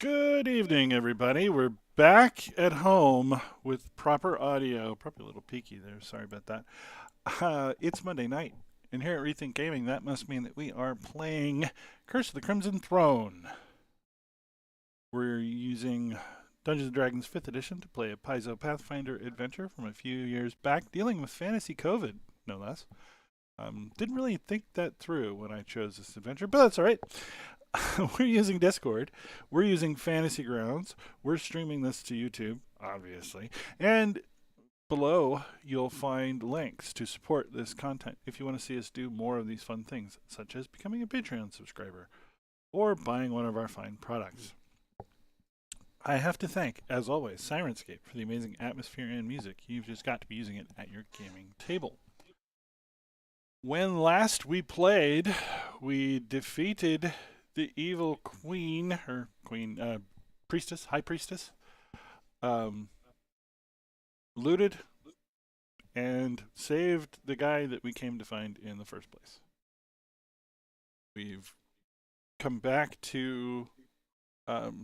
Good evening, everybody. We're back at home with proper audio. Probably a little peaky there. Sorry about that. It's Monday night, and here at Rethink Gaming, that must mean that we are playing Curse of the Crimson Throne. We're using Dungeons & Dragons 5th Edition to play a Paizo Pathfinder adventure from a few years back, dealing with fantasy COVID, no less. Didn't really think that through when I chose this adventure, but that's all right. We're using Discord. We're using Fantasy Grounds. We're streaming this to YouTube, obviously. And below, you'll find links to support this content if you want to see us do more of these fun things, such as becoming a Patreon subscriber or buying one of our fine products. I have to thank, as always, Sirenscape for the amazing atmosphere and music. You've just got to be using it at your gaming table. When last we played, we defeated the evil queen, priestess, high priestess, looted and saved the guy that we came to find in the first place. We've come back to the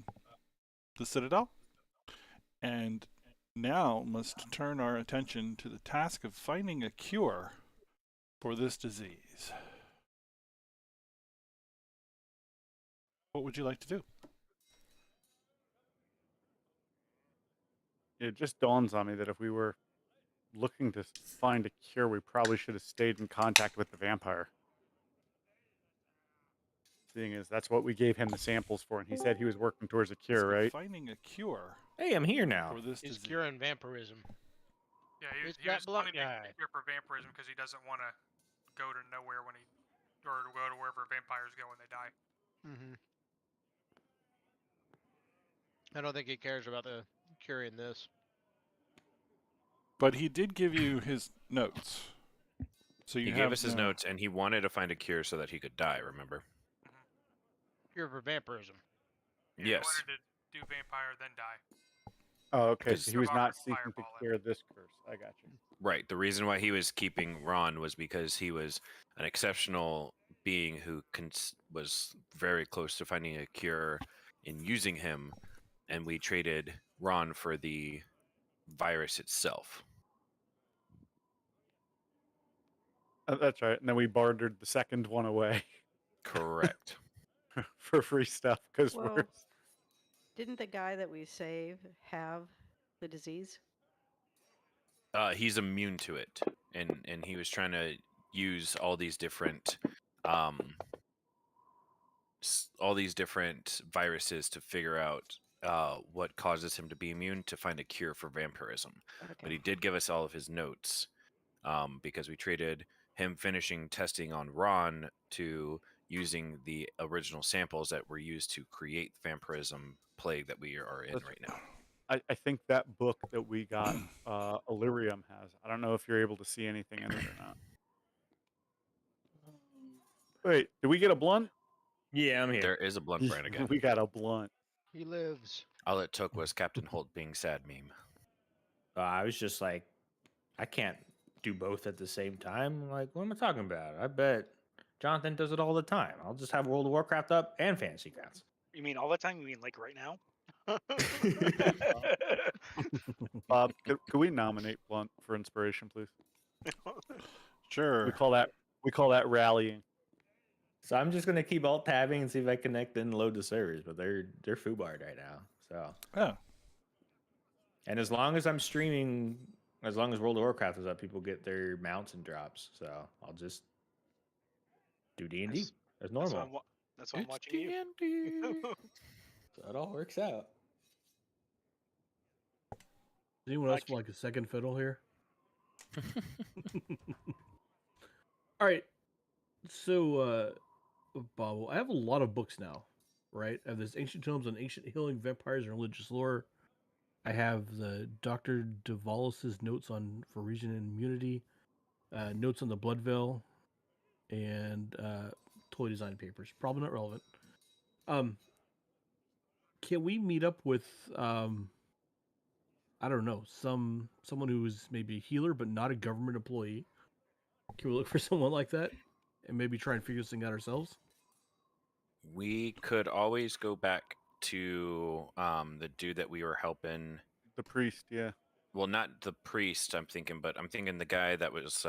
Citadel and now must turn our attention to the task of finding a cure for this disease. What would you like to do? It just dawns on me that if we were looking to find a cure, we probably should have stayed in contact with the vampire. Seeing as that's what we gave him the samples for, and he said he was working towards a cure, right? Finding a cure Hey, I'm here now. for this He's disease. curing vampirism. Yeah, It's he that was blunt wanting guy. to cure for vampirism because he doesn't want to go to nowhere when or to go to wherever vampires go when they die. Mm-hmm. I don't think he cares about the curing this. But he did give you his notes. So you He gave us his notes, and he wanted to find a cure so that he could die, remember? Cure for vampirism. Yeah, Yes. He wanted to do vampire, then die. Oh, okay. So he was not Survivor seeking to fireball it. cure this curse. I got you. Right. The reason why he was keeping Ron was because he was an exceptional being who was very close to finding a cure in using him, and we traded Ron for the virus itself. That's right. And then we bartered the second one away Correct. for free stuff because Well, didn't the guy that we save have the disease? He's immune to it, and he was trying to use all these different viruses to figure out what causes him to be immune to find a cure for vampirism. Okay. But he did give us all of his notes because we traded him finishing testing on Ron to using the original samples that were used to create the vampirism plague that we are in right now. I think that book that we got, Illyrium has. I don't know if you're able to see anything in it or not. Wait, did we get a blunt? Yeah, I'm here. There is a blunt brand again. We got a blunt. He lives. All it took was Captain Holt being sad meme. I was just like, I can't do both at the same time. I'm like, what am I talking about? I bet Jonathan does it all the time. I'll just have World of Warcraft up and Fantasy Grounds. You mean all the time? You mean like right now? Bob, could we nominate Blunt for inspiration, please? Sure. We call that rallying. So I'm just gonna keep alt tabbing and see if I connect and load the servers, but they're foobarred right now. So Oh. and as long as I'm streaming, as long as World of Warcraft is up, people get their mounts and drops. So I'll just do D&D as normal. That's why I'm watching you. So it all works out. Does anyone else want like a second fiddle here? All right. So, Bob, I have a lot of books now, right? I have this Ancient Tomes on Ancient Healing, Vampires, and Religious Lore. I have the Dr. Duvalis's notes on for region and immunity, notes on the Blood Veil, and toy design papers. Probably not relevant. Can we meet up with I don't know, someone who's maybe a healer but not a government employee? Can we look for someone like that and maybe try and figure this thing out ourselves? We could always go back to the dude that we were helping. The priest, yeah. Well, not the priest, I'm thinking, but I'm thinking the guy that was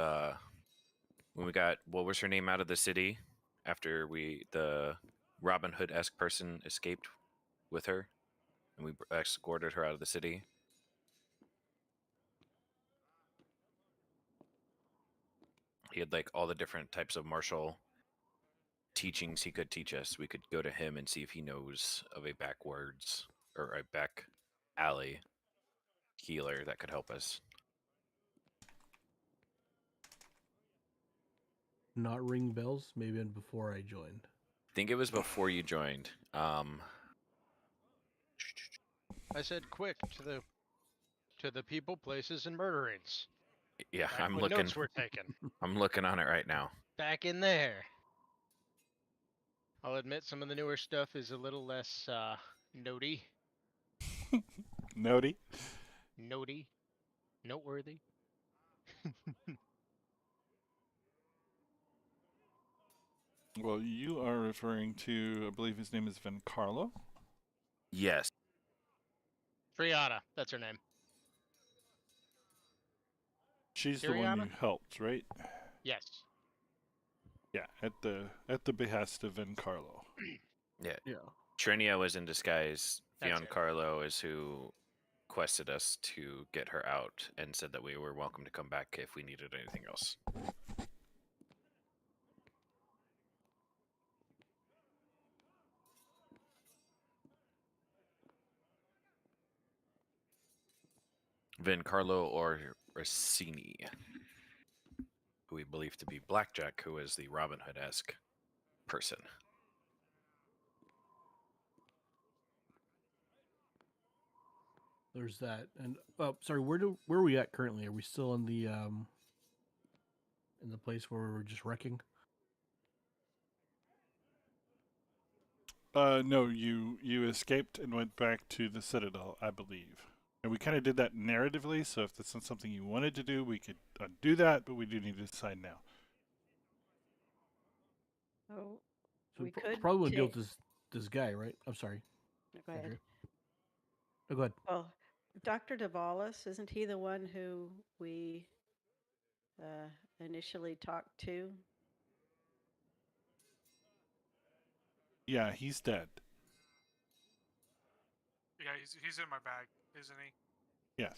when we got, what was her name, out of the city after the Robin Hood-esque person escaped with her, and we escorted her out of the city. He had like all the different types of martial teachings he could teach us. We could go to him and see if he knows of a backwards or a back alley healer that could help us. Not ring bells. Maybe before I joined. I think it was before you joined. I said quick to the people, places, and murderings. Yeah, Back I'm when looking. notes were taken. I'm looking on it right now. Back in there. I'll admit some of the newer stuff is a little less notey, Nody. noteworthy. Well, you are referring to, I believe his name is Vencarlo. Yes. Triana, that's her name. She's the one Tiriana? you helped, right? Yes. Yeah, at the behest of Vencarlo. Yeah. Yeah. Trinia was in disguise. That's Fion it. Carlo is who quested us to get her out and said that we were welcome to come back if we needed anything else. Vencarlo or Rossini, who we believe to be Blackjack, who is the Robin Hood-esque person. There's that. And sorry, where are we at currently? Are we still in the place where we were just wrecking? No, you escaped and went back to the Citadel, I believe. And we kind of did that narratively, so if that's not something you wanted to do, we could do that, but we do need to decide now. Oh, So we could probably would deal ta- with this guy, right? I'm sorry. no, go ahead. Andrea. No, go ahead. Well, Dr. Davalos, isn't he the one who we initially talked to? Yeah, he's dead. Yeah, he's in my bag, isn't he? Yes.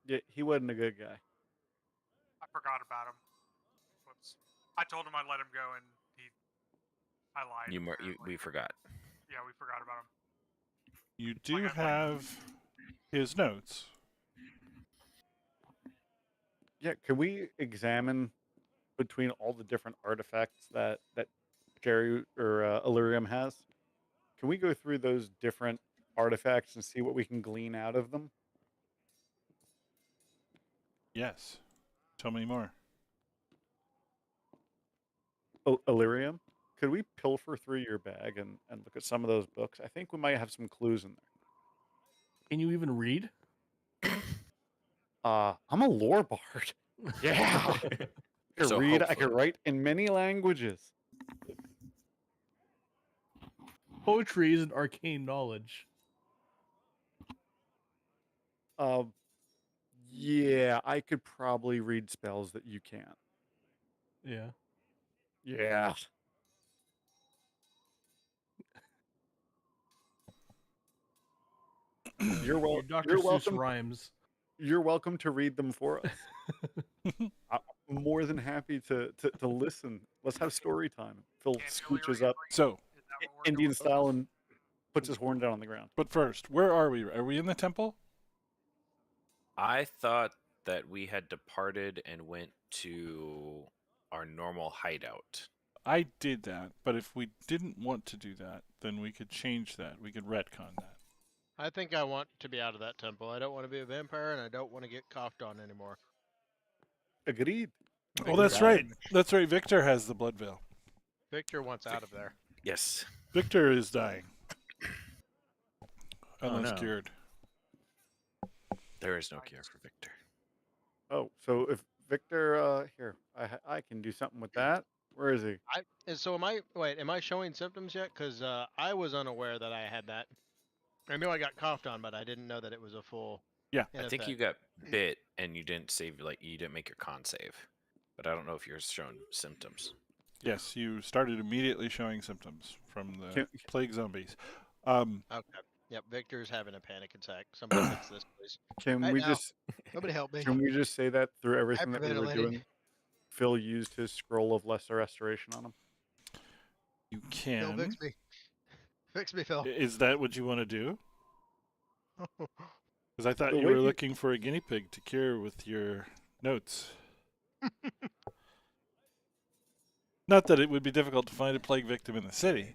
Yeah, he wasn't a good guy. I forgot about him. Whoops. I told him I'd let him go, and I lied. We forgot. Yeah, we forgot about him. You do Like I- have his notes. Yeah, can we examine between all the different artifacts that Jerry or Illyrium has? Can we go through those different artifacts and see what we can glean out of them? Yes. Tell me more. Illyrium, could we pilfer through your bag and look at some of those books? I think we might have some clues in there. Can you even read? I'm a lore bard. Yeah. I can So read, I hopefully- can write in many languages. Poetry is an arcane knowledge. Yeah, I could probably read spells that you can't. Yeah. Yeah. You're Your Dr. you're Seuss welcome. rhymes. You're welcome to read them for us. I'm more than happy to listen. Let's have story time. Phil Can't Julia scooches read up So, Is that what we're Indian going style and puts his horn down on the ground. but first, where are we? Are we in the temple? I thought that we had departed and went to our normal hideout. I did that, but if we didn't want to do that, then we could change that. We could retcon that. I think I want to be out of that temple. I don't want to be a vampire, and I don't want to get coughed on anymore. Agreed. Oh, that's right. That's right. Victor has the blood veil. Victor wants out of there. Yes. Victor is dying. Oh, Unless no. cured. There is no cure for Victor. Oh, so if Victor, here, I can do something with that. Where is he? So am I showing symptoms yet? Because I was unaware that I had that. I knew I got coughed on, but I didn't know that it was a full. Yeah. In I think effect. you got bit and you didn't save, like, you didn't make your con save. But I don't know if you're showing symptoms. Yes, you started immediately showing symptoms from the Can- plague zombies. Okay. Yep. Victor's having a panic attack. Somebody fix this, please. Can Right we now. just Nobody help me. can we just say that through everything that we were Hyperventilating. doing, Phil used his scroll of lesser restoration on him? You Phil, can. fix me. Fix me, Phil. Is that what you want to do? Because I thought The you way were you- looking for a guinea pig to cure with your notes. Not that it would be difficult to find a plague victim in the city.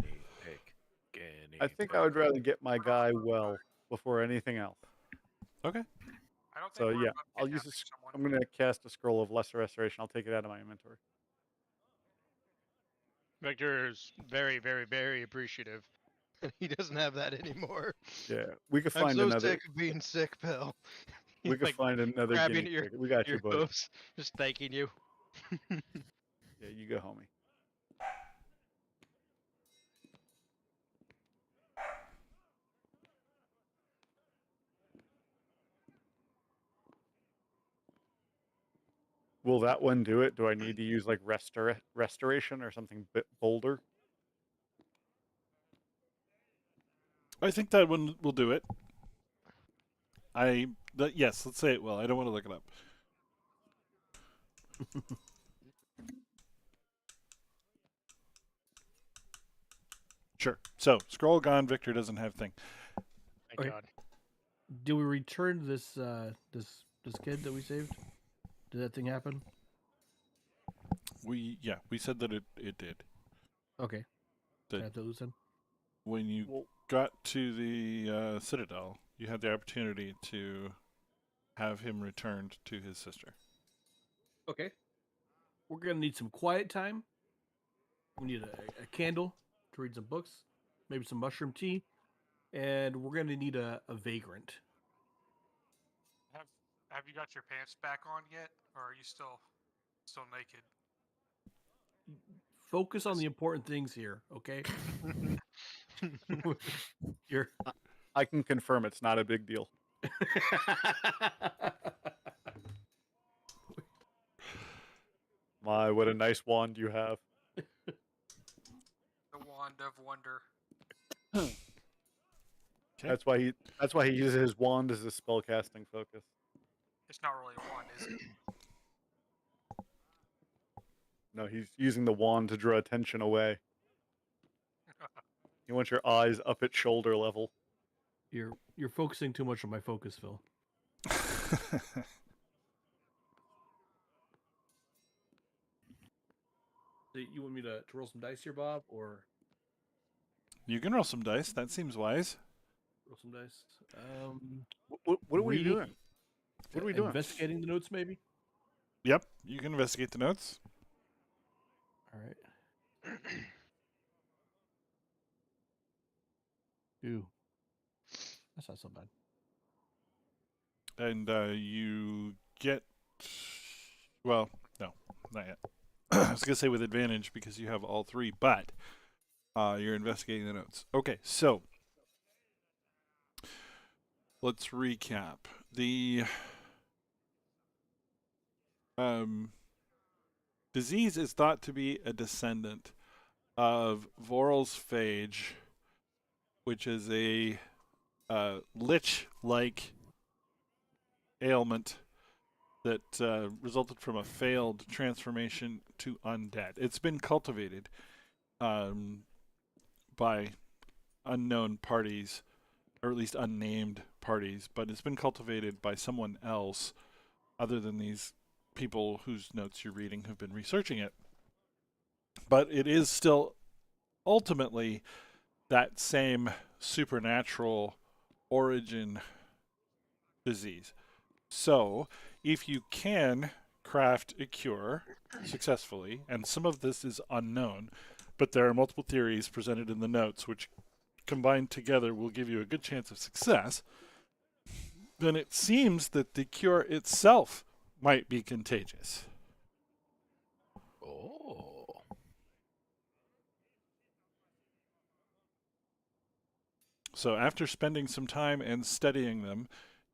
I think I would rather get my guy well before anything else. Okay. I don't think So we're yeah, above I'll use kidnapping this. someone. I'm gonna cast a scroll of lesser restoration. I'll take it out of my inventory. Victor's very, very, very appreciative. He doesn't have that anymore. Yeah, we could I'm find so another. sick of being sick, Phil. We He's could like find another grabbing guinea at pig. We got you, your buddy. hooves, just thanking you. Yeah, you go, homie. Will that one do it? Do I need to use like restoration or something bit bolder? I think that one will do it. Yes, let's say it will. I don't want to look it up. Sure. So, scroll gone. Victor doesn't have thing. Thank Okay. God. Do we return this this kid that we saved? Did that thing happen? We said that it did. Okay. The- Can I have that loose end? When you Well, got to the Citadel, you had the opportunity to have him returned to his sister. Okay. We're gonna need some quiet time. We need a candle to read some books, maybe some mushroom tea, and we're gonna need a vagrant. Have you got your pants back on yet, or are you still naked? Focus on the important things here, okay? You're I can confirm it's not a big deal. My, what a nice wand you have. The wand of wonder. Okay. That's why he uses his wand as a spellcasting focus. It's not really a wand, is it? No, he's using the wand to draw attention away. You want your eyes up at shoulder level. you're focusing too much on my focus, Phil. So you want me to roll some dice here, Bob, or You can roll some dice. That seems wise. roll some dice? What are we Reading- doing? What are we doing? Investigating the notes, maybe. Yep, you can investigate the notes. All right. Ooh, that's not so bad. And you get. Well, no, not yet. I was going to say with advantage because you have all three, but you're investigating the notes. Okay, so let's recap. The disease is thought to be a descendant of Voral's phage, which is a lich-like ailment that resulted from a failed transformation to undead. It's been cultivated by unknown parties, or at least unnamed parties, but it's been cultivated by someone else other than these people whose notes you're reading have been researching it. But it is still ultimately that same supernatural origin disease. So, if you can craft a cure successfully, and some of this is unknown, but there are multiple theories presented in the notes which combined together will give you a good chance of success, then it seems that the cure itself might be contagious. Oh. So after spending some time and studying them,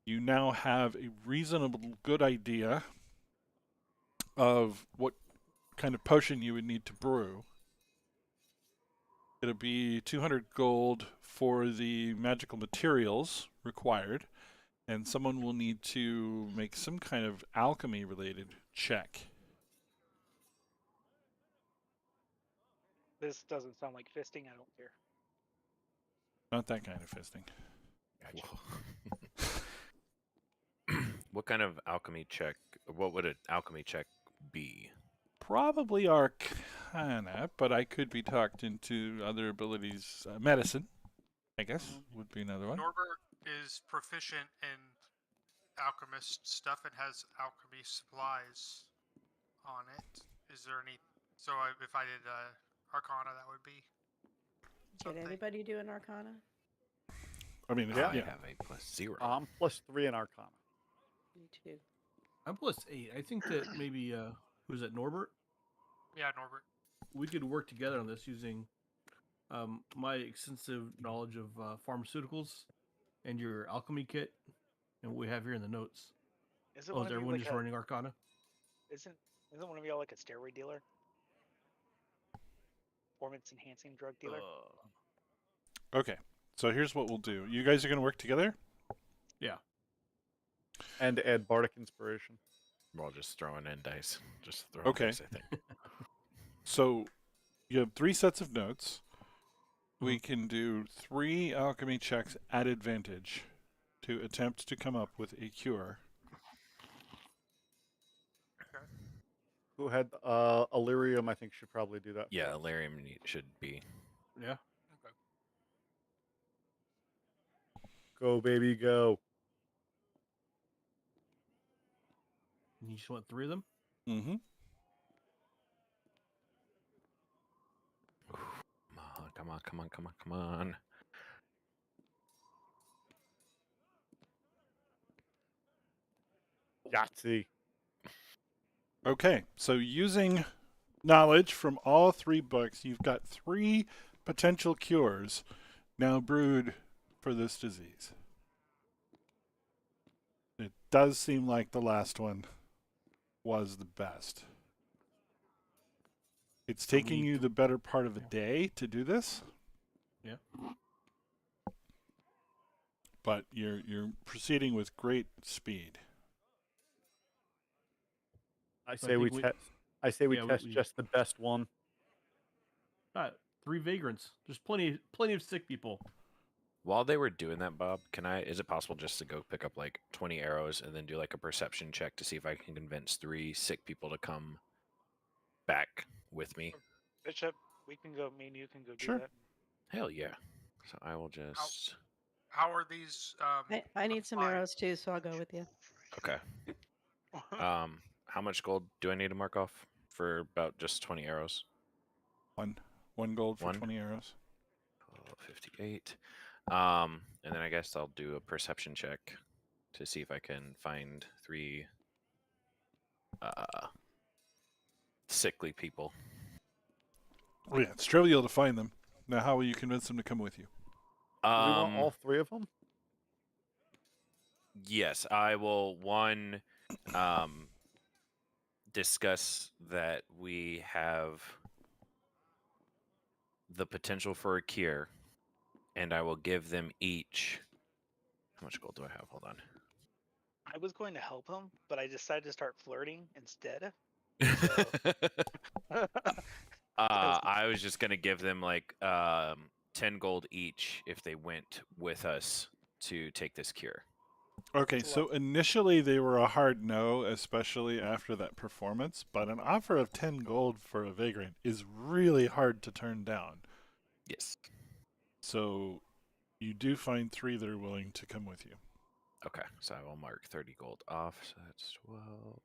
you now have a reasonable good idea of what kind of potion you would need to brew. It'll be 200 gold for the magical materials required, and someone will need to make some kind of alchemy related check. This doesn't sound like fisting. I don't care. Not that kind of fisting. What kind of alchemy check? What would an alchemy check be? Probably arcana, but I could be talked into other abilities. Medicine, I guess, would be another one. Norbert is proficient in alchemist stuff and has alchemy supplies on it. Is there any? So if I did Arcana, that would be. Did something. anybody do an Arcana? I mean, I yeah. have a +0. I'm +3 in Arcana. Me too. I'm +8. I think that maybe who's that, Norbert? Yeah, Norbert. We could work together on this using my extensive knowledge of pharmaceuticals and your alchemy kit, and what we have here in the notes. Isn't Oh, one is of you everyone like just running Arcana? Isn't one of y'all like a steroid dealer? Performance enhancing drug dealer? Okay, so here's what we'll do. You guys are going to work together? Yeah. And add Bardic Inspiration. We're all just throwing in dice. Just throwing Okay. dice, I think. So you have 3 sets of notes. We can do 3 alchemy checks at advantage to attempt to come up with a cure. Who had Illyrium, I think, should probably do that. Yeah, Illyrium should be. Yeah. Okay. Go, baby, go. You just want 3 of them? Mm-hmm. Come on. Yahtzee. Okay, so using knowledge from all 3 books, you've got 3 potential cures now brewed for this disease. It does seem like the last one was the best. It's taking you the better part of a day to do this. Yeah. But you're proceeding with great speed. I So say we think test. I say we yeah, test we- just the best one. 3 vagrants. There's plenty of sick people. While they were doing that, Bob, is it possible just to go pick up like 20 arrows and then do like a perception check to see if I can convince 3 sick people to come back with me? Bishop, we can go. Me and you can go Sure. do that. Hell yeah. So I will just. How are these? I need some applied? arrows too, so I'll go with you. Okay. How much gold do I need to mark off for about just 20 arrows? 1 gold for 1? 20 arrows. 58. And then I guess I'll do a perception check to see if I can find 3 sickly people. Oh yeah, it's trivial to find them. Now, how will you convince them to come with you? Do we want all 3 of them? Yes, I will discuss that we have the potential for a cure, and I will give them each. How much gold do I have? Hold on. I was going to help him, but I decided to start flirting instead. I was just gonna give them like 10 gold each if they went with us to take this cure. Okay, so initially they were a hard no, especially after that performance, but an offer of 10 gold for a vagrant is really hard to turn down. Yes. So you do find 3 that are willing to come with you. Okay, so I will mark 30 gold off. So that's 12. 20.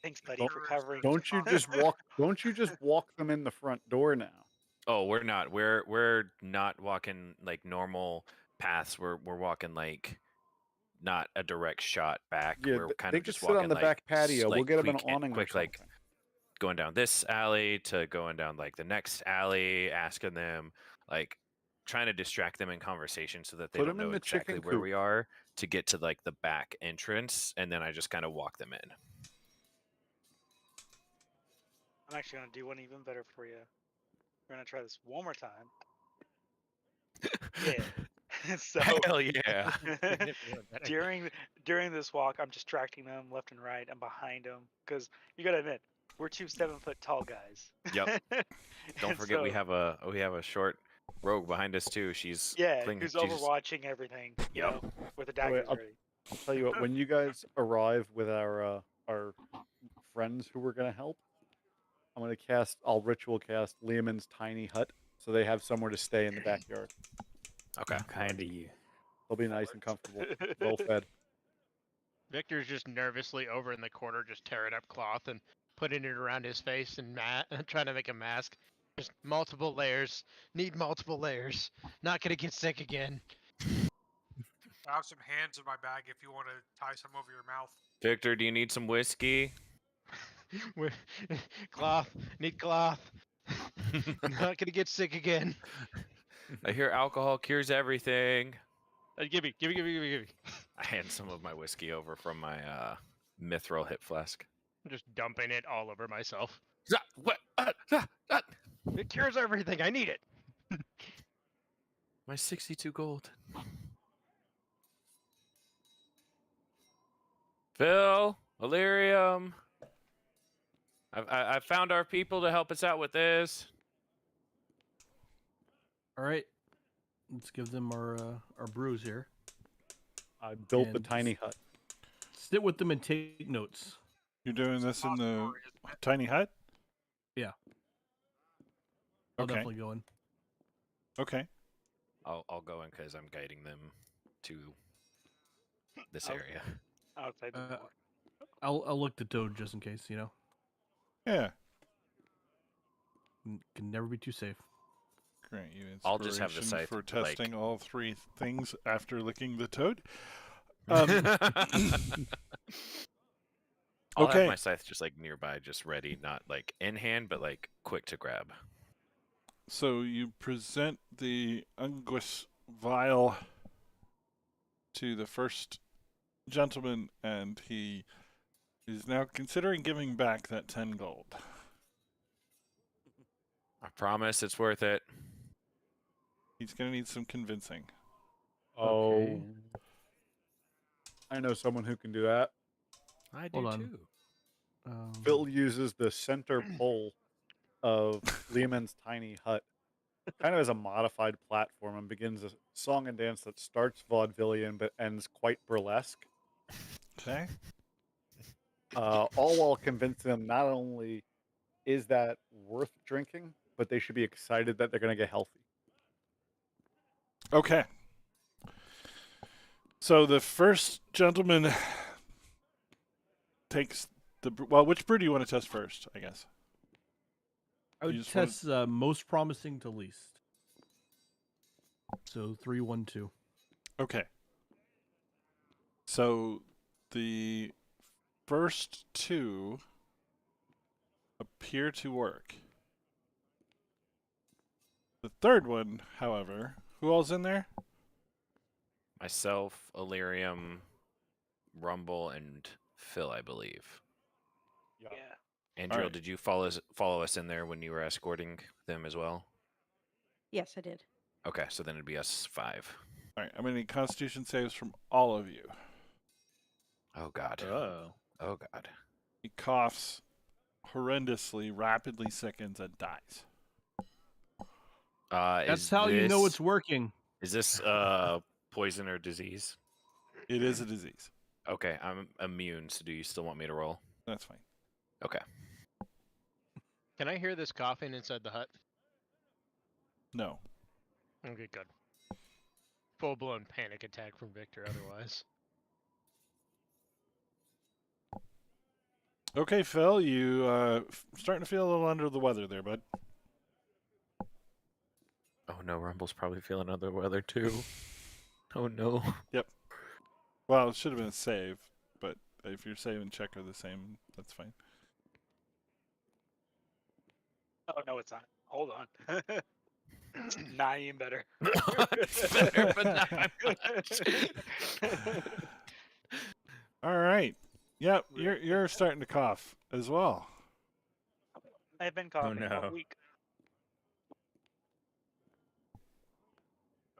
Thanks, buddy, for covering. Don't you just walk? Don't you just walk them in the front door now? Oh, we're not. We're not walking like normal paths. We're walking like not a direct shot back. Yeah, we're kind they of could just sit walking on the like, back patio. We'll like get them an quick, awning or quick, like something. going down this alley to going down like the next alley, asking them like, trying to distract them in conversation so that they Put don't 'em in know the exactly chicken where coop. we are to get to like the back entrance, and then I just kind of walk them in. I'm actually gonna do one even better for you. We're gonna try this one more time. Yeah. So Hell yeah! Significantly better. during this walk, I'm distracting them left and right. I'm behind them because you gotta admit we're two 7-foot tall guys. Yep. Don't And forget we so, have a short rogue behind us too. She's yeah, clinging. who's She's overwatching everything? You Yep. know, with the Oh, wait, daggers ready. I'll tell you what. When you guys arrive with our friends who we're gonna help, I'm gonna cast. I'll ritual cast Lehman's tiny hut, so they have somewhere to stay in the backyard. okay. Kind of you. They'll be nice and comfortable, well fed. Victor's just nervously over in the corner, just tearing up cloth and putting it around his face and trying to make a mask. Just multiple layers. Need multiple layers. Not gonna get sick again. I have some hands in my bag if you want to tie some over your mouth. Victor, do you need some whiskey? Cloth. Need cloth. Not gonna get sick again. I hear alcohol cures everything. Give me. I hand some of my whiskey over from my mithril hip flask. I'm just dumping it all over myself. What? It cures everything. I need it. My 62 gold. Phil, Illyrium. I've found our people to help us out with this. All right, let's give them our brews here. I built the And tiny hut. Sit with them and take notes. You're doing It's a this in hot the story, isn't it? tiny hut? I'll Okay. definitely go in. Okay. I'll go in because I'm guiding them to this Oh. area. Outside the door. I'll look to Toad just in case. You know, Yeah. can never be too safe. Grant you I'll just have the inspiration scythe, for like- testing all three things after licking the toad. I'll Okay. have my scythe just like nearby, just ready, not like in hand, but like quick to grab. So you present the Unguis vial to the first gentleman, and he is now considering giving back that 10 gold. I promise it's worth it. He's going to need some convincing. Oh, Okay. I know someone who can do that. I do Hold on. too. Phil uses the center pole of Lehman's tiny hut kind of as a modified platform and begins a song and dance that starts vaudevillian but ends quite burlesque, Okay. all while convincing them not only is that worth drinking, but they should be excited that they're going to get healthy. Okay. So the first gentleman takes the well. Which brew do you want to test first? I guess. I You would just wanna- test most promising to least. So 3, 1, 2. Okay. So the first two appear to work. The third one, however, who all's in there? Myself, Illyrium, Rumble, and Phil, I believe. Yeah. Yeah. Andrew, right. did you follow us in there when you were escorting them as well? Yes, I did. Okay, so then it'd be us 5. All right, I'm going to need Constitution saves from all of you. Oh God. Oh. Oh God. He coughs horrendously, rapidly sickens, and dies. That's Is how you know this- it's working. Is this poison or disease? It is a disease. Okay, I'm immune. So do you still want me to roll? That's fine. Okay. Can I hear this coughing inside the hut? No. Okay, good. Full blown panic attack from Victor otherwise. Okay, Phil, you starting to feel a little under the weather there, bud. Oh no, Rumble's probably feeling under the weather too. Oh no. Well, it should have been a save, but if your save and check are the same, that's fine. Oh no, it's not. Hold on. Not even better. Better, but not by much. All right. Yep, Really you're starting to cough as well. I've been coughing all no. week.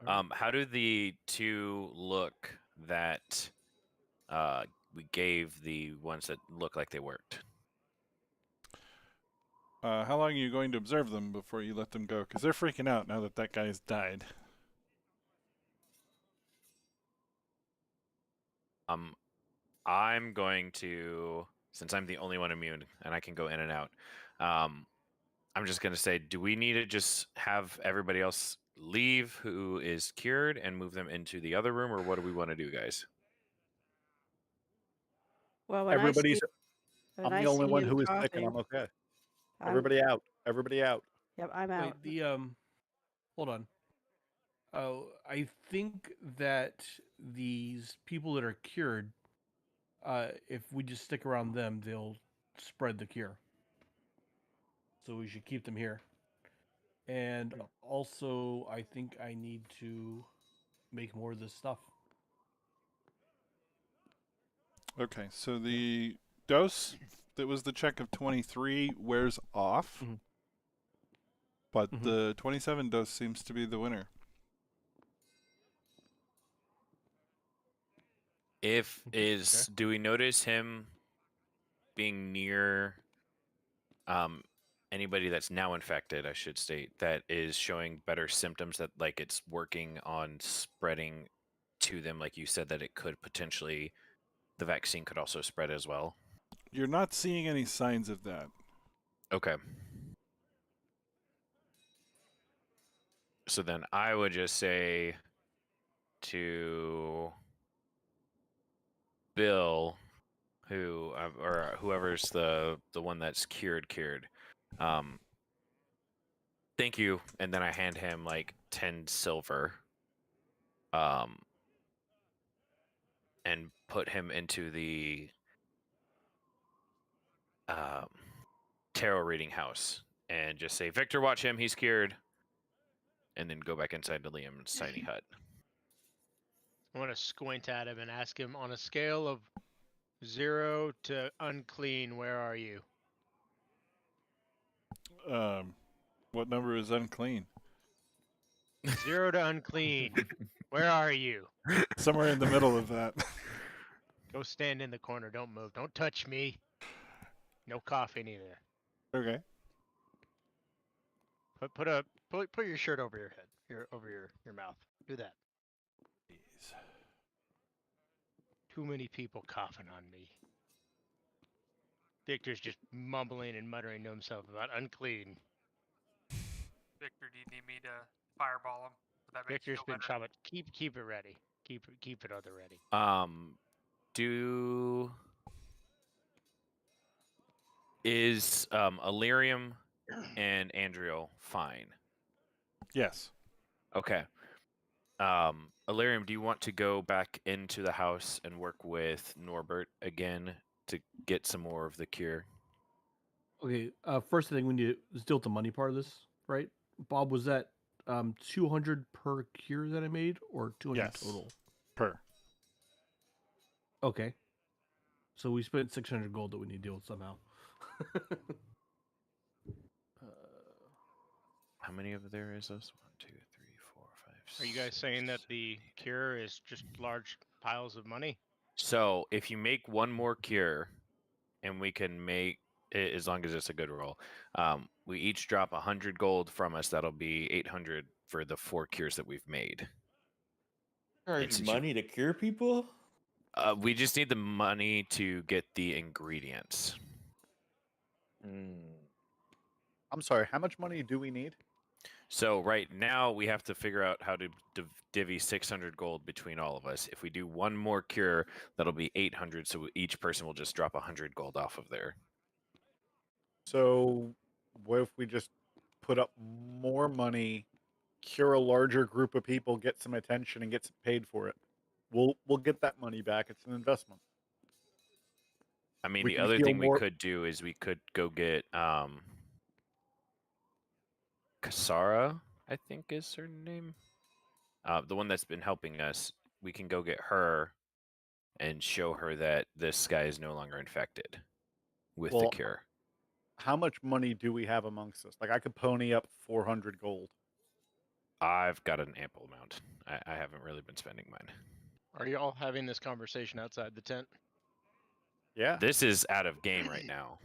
How do the two look that we gave the ones that look like they worked? How long are you going to observe them before you let them go? Because they're freaking out now that that guy's died. I'm going to, since I'm the only one immune and I can go in and out, I'm just going to say, do we need to just have everybody else leave who is cured and move them into the other room, or what do we want to do, guys? Well, when Everybody's. when I'm I the only see one him who is sick, and coughing, I'm okay. I'm, Everybody out. Everybody out. yep, I'm out. Wait, hold on. I think that these people that are cured, if we just stick around them, they'll spread the cure. So we should keep them here. And also, I think I need to make more of this stuff. Okay, so the dose that was the check of 23 wears off, Mhm. but Mhm. the 27 dose seems to be the winner. Do we notice him being near anybody that's now infected, I should state, that is showing better symptoms, that like it's working on spreading to them, like you said, that it could potentially, the vaccine could also spread as well? You're not seeing any signs of that. Okay. So then I would just say to Bill, who or whoever's the one that's cured, thank you, and then I hand him like 10 silver, and put him into the um, tarot reading house, and just say, Victor, watch him, he's cured, and then go back inside to Liam's tiny hut. I want to squint at him and ask him, on a scale of 0 to unclean, where are you? What number is unclean? 0 to unclean, where are you? Somewhere in the middle of that. Go stand in the corner. Don't move. Don't touch me. No coughing either. Okay. Put your shirt over your head, over your mouth. Do that. Too many people coughing on me. Victor's just mumbling and muttering to himself about unclean. Victor, do you need me to fireball him? Would that make you Victor's feel been better? chopping. Keep it ready. Keep it other ready. Is Illyrium and Andriel fine? Yes. Okay. Illyrium, do you want to go back into the house and work with Norbert again to get some more of the cure? Okay, first thing we need is deal with the money part of this, right? Bob, was that 200 per cure that I made, or 200 Yes. total? Per. Okay. So we spent 600 gold that we need to deal with somehow. How many of there is us? 1, 2, 3, 4, 5. Are you guys 6, saying that 7, the 8. cure is just large piles of money? So if you make one more cure, and we can make it, as long as it's a good roll, we each drop 100 gold from us. That'll be 800 for the 4 cures that we've made. Charge since you- money to cure people? We just need the money to get the ingredients. I'm sorry. How much money do we need? So right now we have to figure out how to divvy 600 gold between all of us. If we do one more cure, that'll be 800. So each person will just drop 100 gold off of there. So, what if we just put up more money, cure a larger group of people, get some attention, and get some paid for it? We'll get that money back. It's an investment. I mean, We the can other heal thing we more- could do is we could go get Kasara, I think is her name. The one that's been helping us. We can go get her and show her that this guy is no longer infected with the Well, cure. how much money do we have amongst us? Like, I could pony up 400 gold. I've got an ample amount. I haven't really been spending mine. Are you all having this conversation outside the tent? Yeah. This is out of game right now.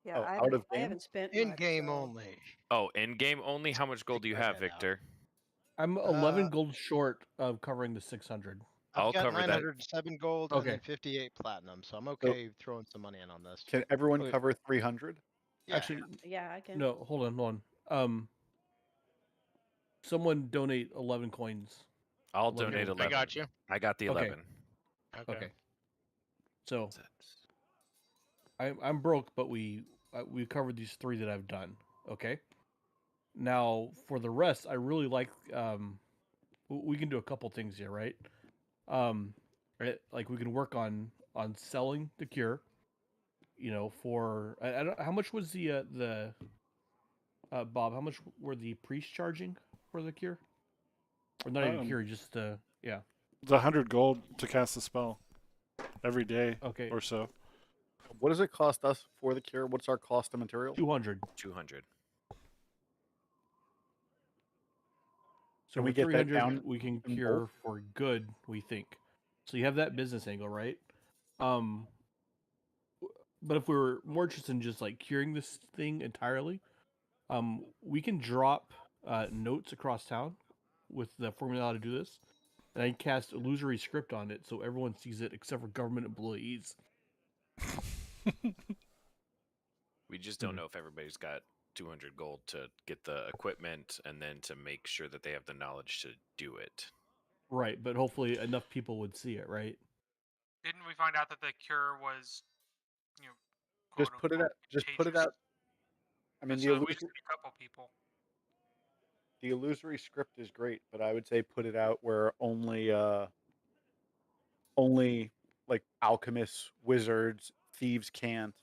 Yeah, Oh, I out haven't, of I game? haven't spent In much, game so- only. Oh, in game only. How much gold do you Stick my have, head out. Victor? I'm 11 gold short of covering the 600. I'll I've got cover that. 907 gold and then Okay. 58 platinum, so I'm okay throwing some money in on this. Can everyone Okay. cover 300? Yeah. Actually, Yeah, I can. no. Hold on. Someone donate 11 coins. I'll 11 donate gold. 11. I got you. I got the Okay. 11. Okay. So That's- I'm broke, but we covered these 3 that I've done. Okay. Now for the rest, I really like. We can do a couple things here, right? Right, like we can work on selling the cure. You know, for I don't how much was the Bob? How much were the priests charging for the cure? Or not even cure, just yeah. It's 100 gold to cast the spell every day Okay, or so. What does it cost us for the cure? What's our cost of material? 200. 200. So Can we with get that 300, down we can in cure bulk? for good. We think. So you have that business angle, right? Um, but if we were more interested in just like curing this thing entirely, we can drop notes across town with the formula how to do this, and I can cast illusory script on it so everyone sees it except for government employees. We just don't know if everybody's got 200 gold to get the equipment and then to make sure that they have the knowledge to do it. Right, but hopefully enough people would see it, right? Didn't we find out that the cure was, you know, Just put it out. quote-unquote Just put it out. contagious? I mean, So we just need a couple people. the illusory script is great, but I would say put it out where only like alchemists, wizards, thieves can't.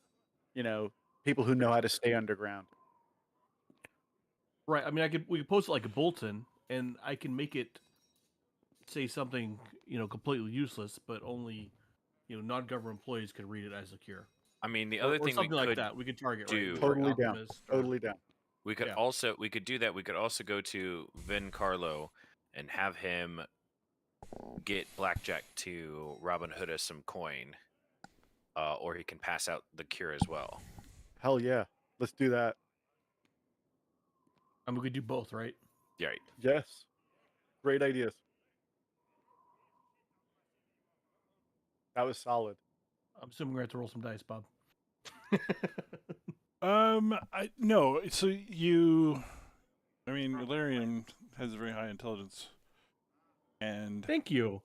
You know, people who know how to stay underground. Right. I mean, we could post it like a bulletin, and I can make it say something, completely useless, but only, non-government employees can read it as a cure. I mean, the Or other thing something we like could that. We could target do- right. Totally like down. alchemist or- Totally down. We could Yeah. we could do that. We could also go to Vin Carlo and have him get Blackjack to Robin Hood us some coin, or he can pass out the cure as well. Hell yeah. Let's do that. And we could do both, right? Yeah, right. Yes. Great ideas. That was solid. I'm assuming we're going to have to roll some dice, Bob. No. So Illyrian has very high intelligence, and Thank you.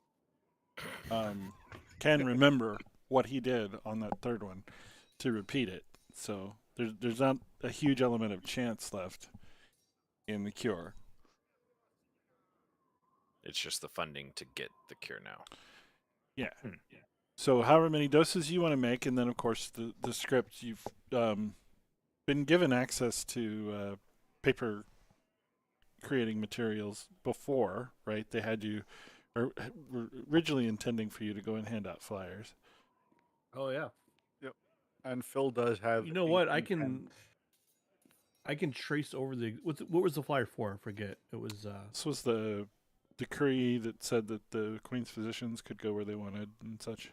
can remember what he did on that third one to repeat it. So there's not a huge element of chance left in the cure. It's just the funding to get the cure now. Yeah. So however many doses you want to make, and then of course the script, you've been given access to paper creating materials before, right? They had you, or were originally intending for you to go and hand out flyers. Oh, yeah. And Phil does have. You know what? 18 pens. I can trace over what was the flyer for? I forget. It was This was the decree that said that the Queen's physicians could go where they wanted and such.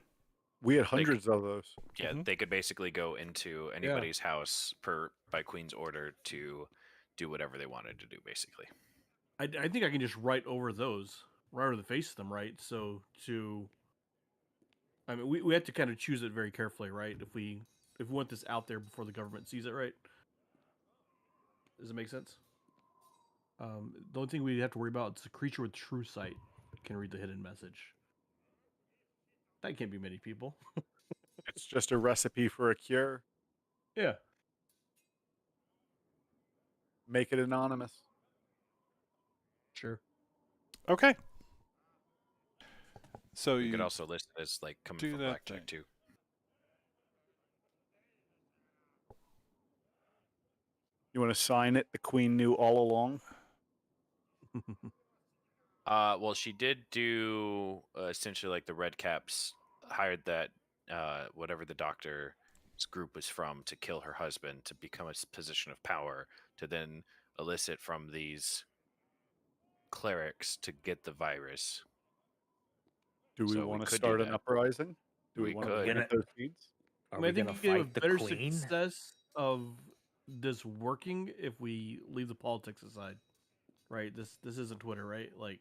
We had hundreds of those. Yeah, Mhm. they could basically go into anybody's house by Queen's order to do whatever they wanted to do, basically. I think I can just write over those, right over the face of them, right? So I mean, we have to kind of choose it very carefully, right? If we want this out there before the government sees it, right? Does it make sense? The only thing we have to worry about is a creature with true sight can read the hidden message. That can't be many people. It's just a recipe for a cure. Yeah. Make it anonymous. Sure. Okay. So You you could also list it as like coming do from that Blackjack thing. too. You want to sign it? The Queen knew all along. Well, she did do essentially like the Red Caps hired that whatever the doctor's group was from to kill her husband to become a position of power to then elicit from these clerics to get the virus. Do we So we want to could do start an that. uprising? Do we We want could. to plant those seeds? Are I we mean, I gonna think you have a fight the better queen? success of this working if we leave the politics aside, right? This isn't Twitter, right? Like,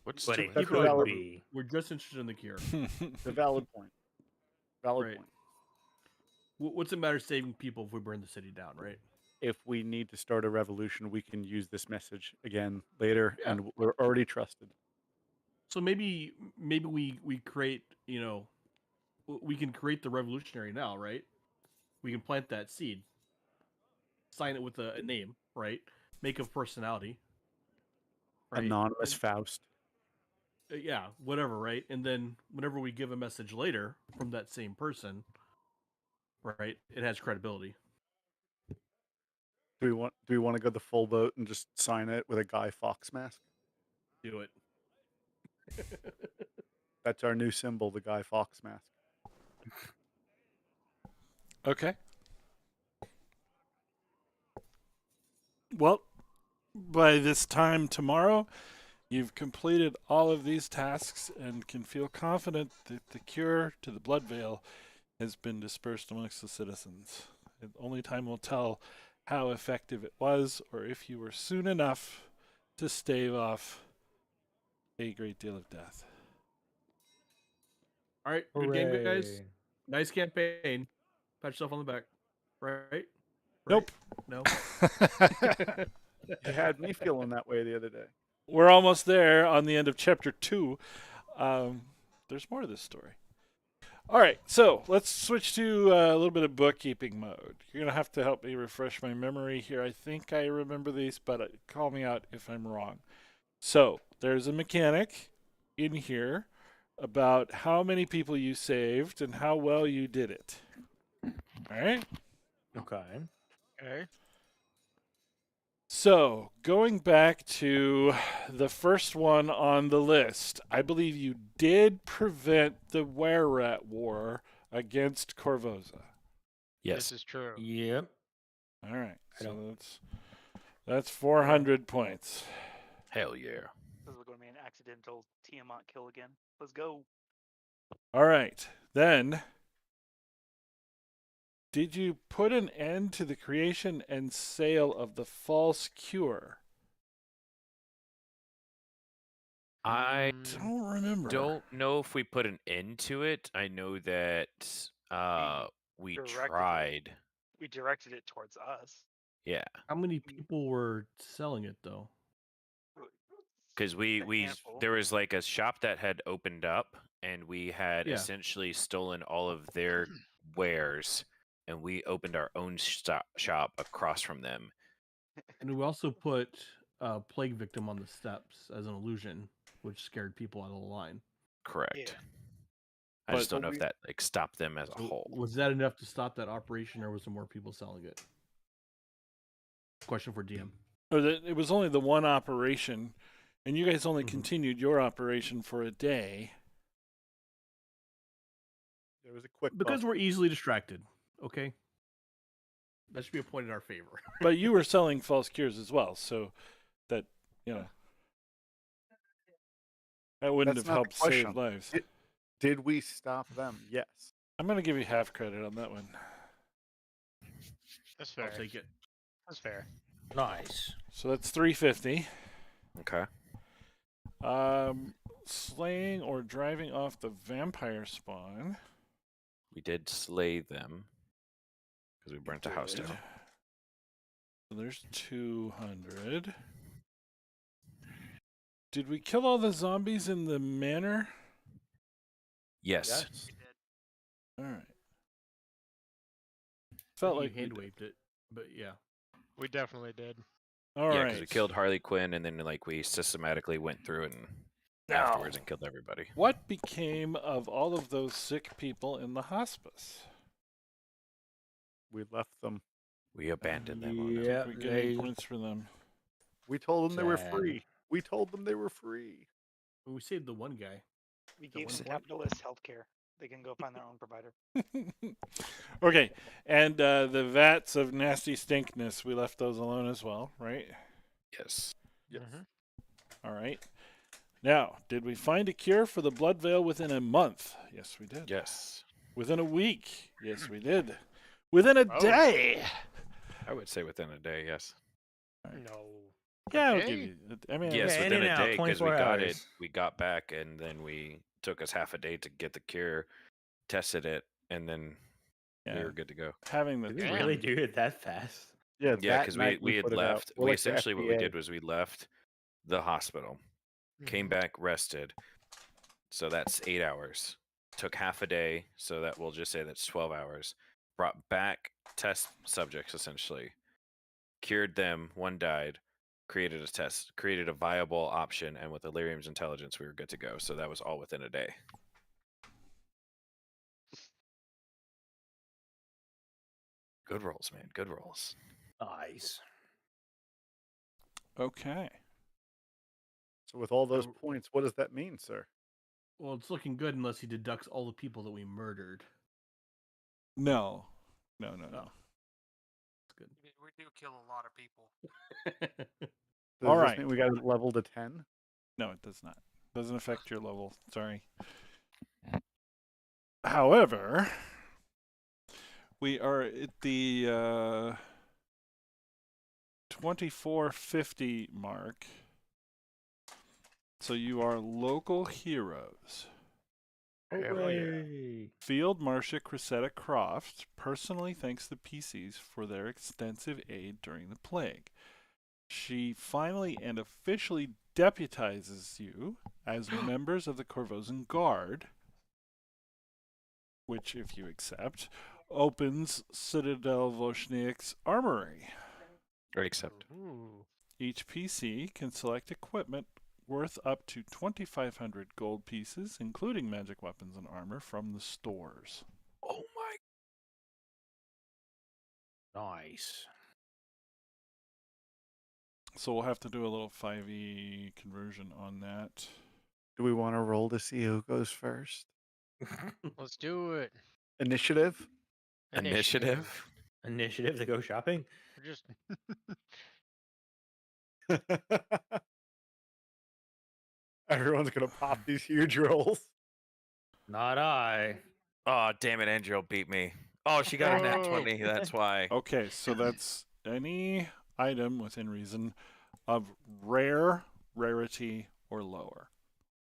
What's But to it That's a could valid- be. we're just interested in the cure. It's a valid point. Valid Right. point. What's it matter saving people if we burn the city down, right? If we need to start a revolution, we can use this message again later, Yeah. and we're already trusted. So maybe we create, we can create the revolutionary now, right? We can plant that seed, sign it with a name, right? Make a personality, right? Anonymous Faust. Yeah, whatever, right? And then whenever we give a message later from that same person, right, it has credibility. Do we want to go the full boat and just sign it with a Guy Fawkes mask? Do it. That's our new symbol, the Guy Fawkes mask. Okay. Well, by this time tomorrow, you've completed all of these tasks and can feel confident that the cure to the blood veil has been dispersed amongst the citizens. And only time will tell how effective it was or if you were soon enough to stave off a great deal of death. All right, good game, guys. Hooray. Nice campaign. Pat yourself on the back. Right? Nope. No. You had me feeling that way the other day. We're almost there on the end of chapter 2. There's more to this story. All right, so let's switch to a little bit of bookkeeping mode. You're going to have to help me refresh my memory here. I think I remember these, but call me out if I'm wrong. So there's a mechanic in here about how many people you saved and how well you did it. All right? Okay. Okay. So, going back to the first one on the list, I believe you did prevent the Were-Rat War against Corvoza. Yes. This is true. Yep. All right, I so don't- that's 400 points. Hell yeah. This is going to be an accidental Tiamat kill again. Let's go. All right, then, did you put an end to the creation and sale of the false cure? I Don't remember. don't know if we put an end to it. I know that we directed it. tried. We directed it towards us. Yeah. How many people were selling it though? Because we handful. there was like a shop that had opened up and we had Yeah. essentially stolen all of their wares and we opened our own shop across from them. And we also put a plague victim on the steps as an illusion, which scared people out of the line. Correct. Yeah. I just But don't know if we- that like stopped them as a So whole. was that enough to stop that operation, or was there more people selling it? Question for DM. It was only the one operation, and you guys only Mhm. continued your operation for a day. There was a quick Because bust. we're easily distracted. Okay. That should be a point in our favor. But you were selling false cures as well, so that, that wouldn't That's have not the helped save question. lives. Did we stop them? Yes. I'm going to give you half credit on that one. That's I'll fair. take it. That's fair. Nice. So that's 350. Okay. Slaying or driving off the vampire spawn. We did slay them because we burnt the house Good. down. So there's 200. Did we kill all the zombies in the manor? Yes. Yes. We did. All right. I Felt think like you we hand did. waved it, but yeah. We definitely did. All Yeah, right. because we killed Harley Quinn and then like we systematically went through and Now, afterwards and killed everybody. what became of all of those sick people in the hospice? We left them. We abandoned them. Oh, no. Yeah, We get any they- points for them. We told them they were Sad. free. We told them they were free. We saved the one guy. We At gave one them point. capitalist healthcare. They can go find their own provider. Okay, and the vats of nasty stinkness, we left those alone as well, right? Yes. Yes. All right. Now, did we find a cure for the blood veil within a month? Yes, we did. Yes. Within a week? Yes, we did. Within a Oh. day? I would say within a day. Yes. No. Yeah, I'll day? give you. I mean, Yes, Yeah, in within and a out, day because we 24 got it. hours. We got back, and then we took us half a day to get the cure, tested it, and then we yeah, were good to go. having the Did we Damn. really do it that fast? Yeah, Yeah, that because night we had put it out. left. We're We like the essentially what we FDA. did was we left the hospital, came Mhm. back, rested. So that's 8 hours. Took half a day, so that we'll just say that's 12 hours. Brought back test subjects essentially, cured them. One died. Created a test, created a viable option, and with Illyrium's intelligence, we were good to go. So that was all within a day. Good rolls, man. Good rolls. Nice. Okay. So with all those Oh. points, what does that mean, sir? Well, it's looking good unless he deducts all the people that we murdered. No. No. That's good. We do kill a lot of people. Does All this right. mean we got it level to 10? No, it does not. Doesn't affect your level. Sorry. However, we are at the 2450 mark. So you are local heroes. Hell yeah. Hooray. Field Marshal Cressida Croft personally thanks the PCs for their extensive aid during the plague. She finally and officially deputizes you as members of the Corvosan Guard, which, if you accept, opens Citadel Voshniak's armory. Or accept. Ooh. Each PC can select equipment worth up to 2,500 gold pieces, including magic weapons and armor, from the stores. Oh my! Nice. So we'll have to do a little 5e conversion on that. Do we want to roll to see who goes first? Let's do it. Initiative? Initiative. Initiative to go shopping? We're just Everyone's going to pop these huge rolls. Not I. Oh damn it! Angel beat me. Oh, she got a nat Oh. 20. That's why. Okay, so that's any item within reason of rare, rarity, or lower.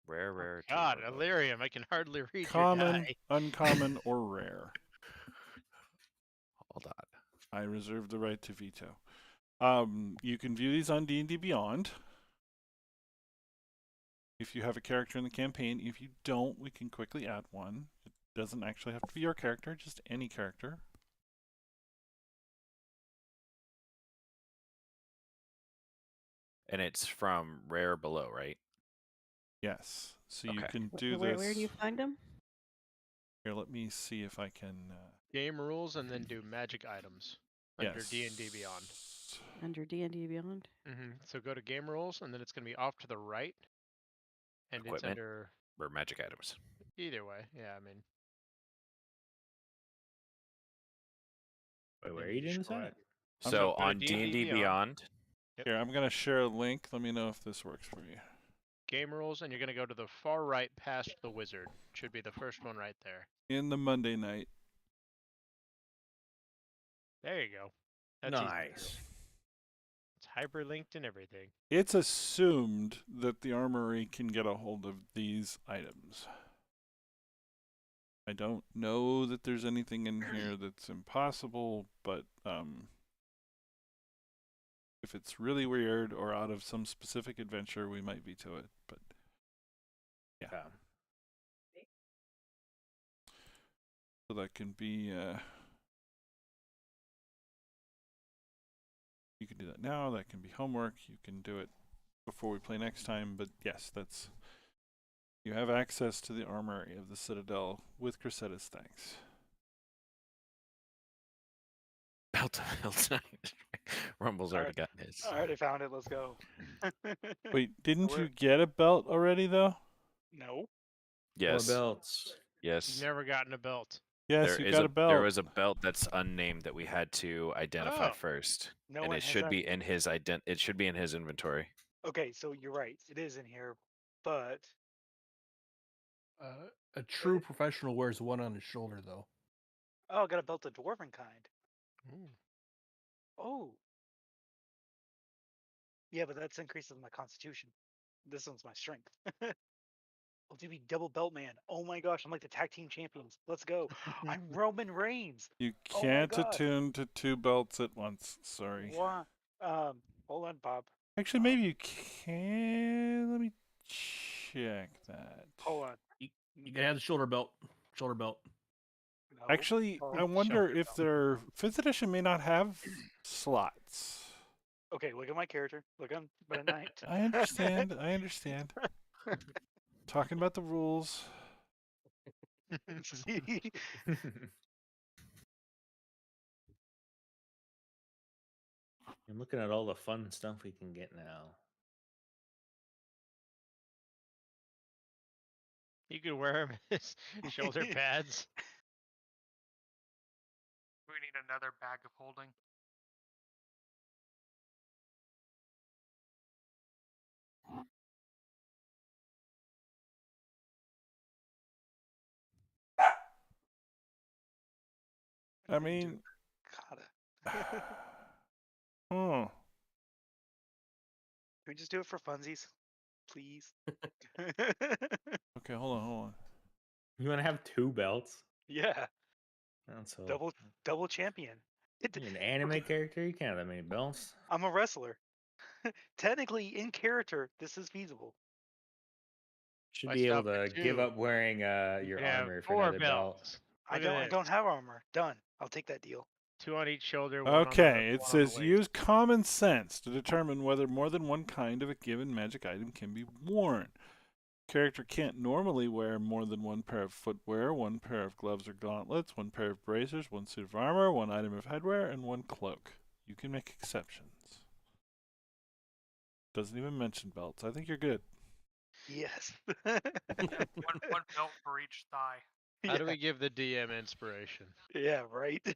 Rare, rare. God, Illyrium. I can hardly read your Common, die. uncommon, or rare. Hold on. I reserve the right to veto. You can view these on D&D Beyond. If you have a character in the campaign. If you don't, we can quickly add one. It doesn't actually have to be your character, just any character. And it's from rare below, right? Yes. So you Okay. can do Where this. do you find them? Here, let me see if I can. Game rules and then do magic items under Yes. D&D Beyond. Under D&D Beyond? So go to game rules and then it's going to be off to the right. And it's Equipment. under Or magic items. either way. Yeah, I mean. Wait, where are maybe you doing just this go at? ahead. I'm So go to on D&D D&D Beyond, Here, I'm going to share a link. Let me know if this works for you. Game rules, and you're going to go to the far right past the wizard. Should be the first one right there. In the Monday night. There you go. That's easy to do. Nice. It's hyperlinked and everything. It's assumed that the armory can get a hold of these items. I don't know that there's anything in here that's impossible, but if it's really weird or out of some specific adventure, we might veto it. But yeah, so that can be. You can do that now. That can be homework. You can do it before we play next time. But yes, that's. You have access to the armory of the Citadel with Cressida's thanks. belt to belt. Rumble's already gotten his. All right, I found it. Let's go. Wait, didn't Where- you get a belt already though? No. Yes. More belts. Yes. You've never gotten a belt. Yes, you got a belt. There was a belt that's unnamed that we had to identify Oh. first. No and one it has should that. be in his it should be in his inventory. Okay, so you're right. It is in here, but A true professional wears one on his shoulder, though. oh, I got a belt of dwarven kind. Ooh. Oh. Yeah, but that's increases my constitution. This one's my strength. Oh, dude, be double belt man. Oh my gosh, I'm like the tag team champions. Let's go. I'm Roman Reigns. You Oh my can't God. attune to 2 belts at once. Sorry. What? Hold on, Bob. Actually, maybe you can. Let me check that. Hold on. You can have the shoulder belt. Shoulder belt. No. Actually, Oh, I wonder shoulder if belt. their 5th edition may not have slots. Okay, look at my character. Look on Meta Knight. I understand. I understand. Talking about the rules. See? I'm looking at all the fun stuff we can get now. You could wear him as shoulder pads. We need another bag of holding. I mean, Gotta. oh, Can we just do it for funsies? Please. okay, hold on. You want to have 2 belts? Yeah. That's so. Double champion. You're an anime character. You can't have that many belts. I'm a wrestler. Technically, in character, this is feasible. Should Why be able stop to at give 2? up wearing You your could have armor for 4 another belt. belts. I Look at don't this. have armor. Done. I'll take that deal. 2 on each shoulder. 1 Okay, on the, it 1 on the says waist. use common sense to determine whether more than one kind of a given magic item can be worn. Character can't normally wear more than 1 pair of footwear, 1 pair of gloves or gauntlets, 1 pair of bracers, 1 suit of armor, 1 item of headwear, and 1 cloak. You can make exceptions. Doesn't even mention belts. I think you're good. Yes. One belt for each thigh. How do Yeah. we give the DM inspiration? Yeah, right. He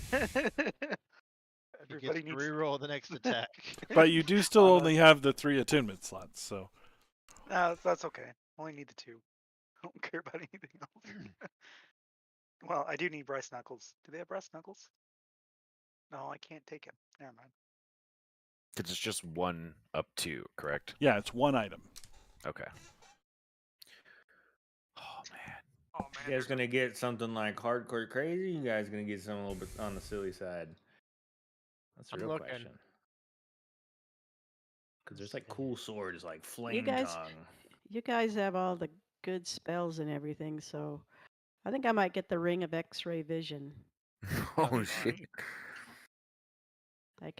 Everybody gets to needs. reroll the next attack. But you do still Oh, no. only have the 3 attunement slots, so. That's okay. Only need the 2. I don't care about anything else. Well, I do need Bryce Knuckles. Do they have Bryce Knuckles? No, I can't take him. Never mind. Because it's just 1 up 2, correct? Yeah, it's 1 item. Okay. Oh man. Oh man, You guys gonna get something like hardcore crazy? You guys gonna get something a little bit on the silly side? That's the I'm real looking. question. Because there's like cool swords like flame guys- tongue. You guys have all the good spells and everything, so I think I might get the Ring of X-ray Vision. Oh shit. I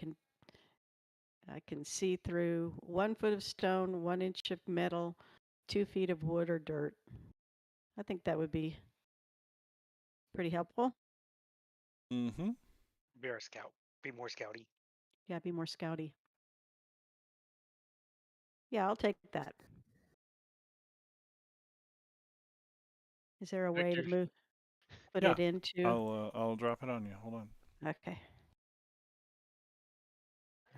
can see through 1 foot of stone, 1 inch of metal, 2 feet of wood or dirt. I think that would be pretty helpful. Mm-hmm. Be our scout. Be more scouty. Yeah, be more scouty. Yeah, I'll take that. Is there a way to Victor's- put Yeah, it into? I'll drop it on you. Hold on. Okay.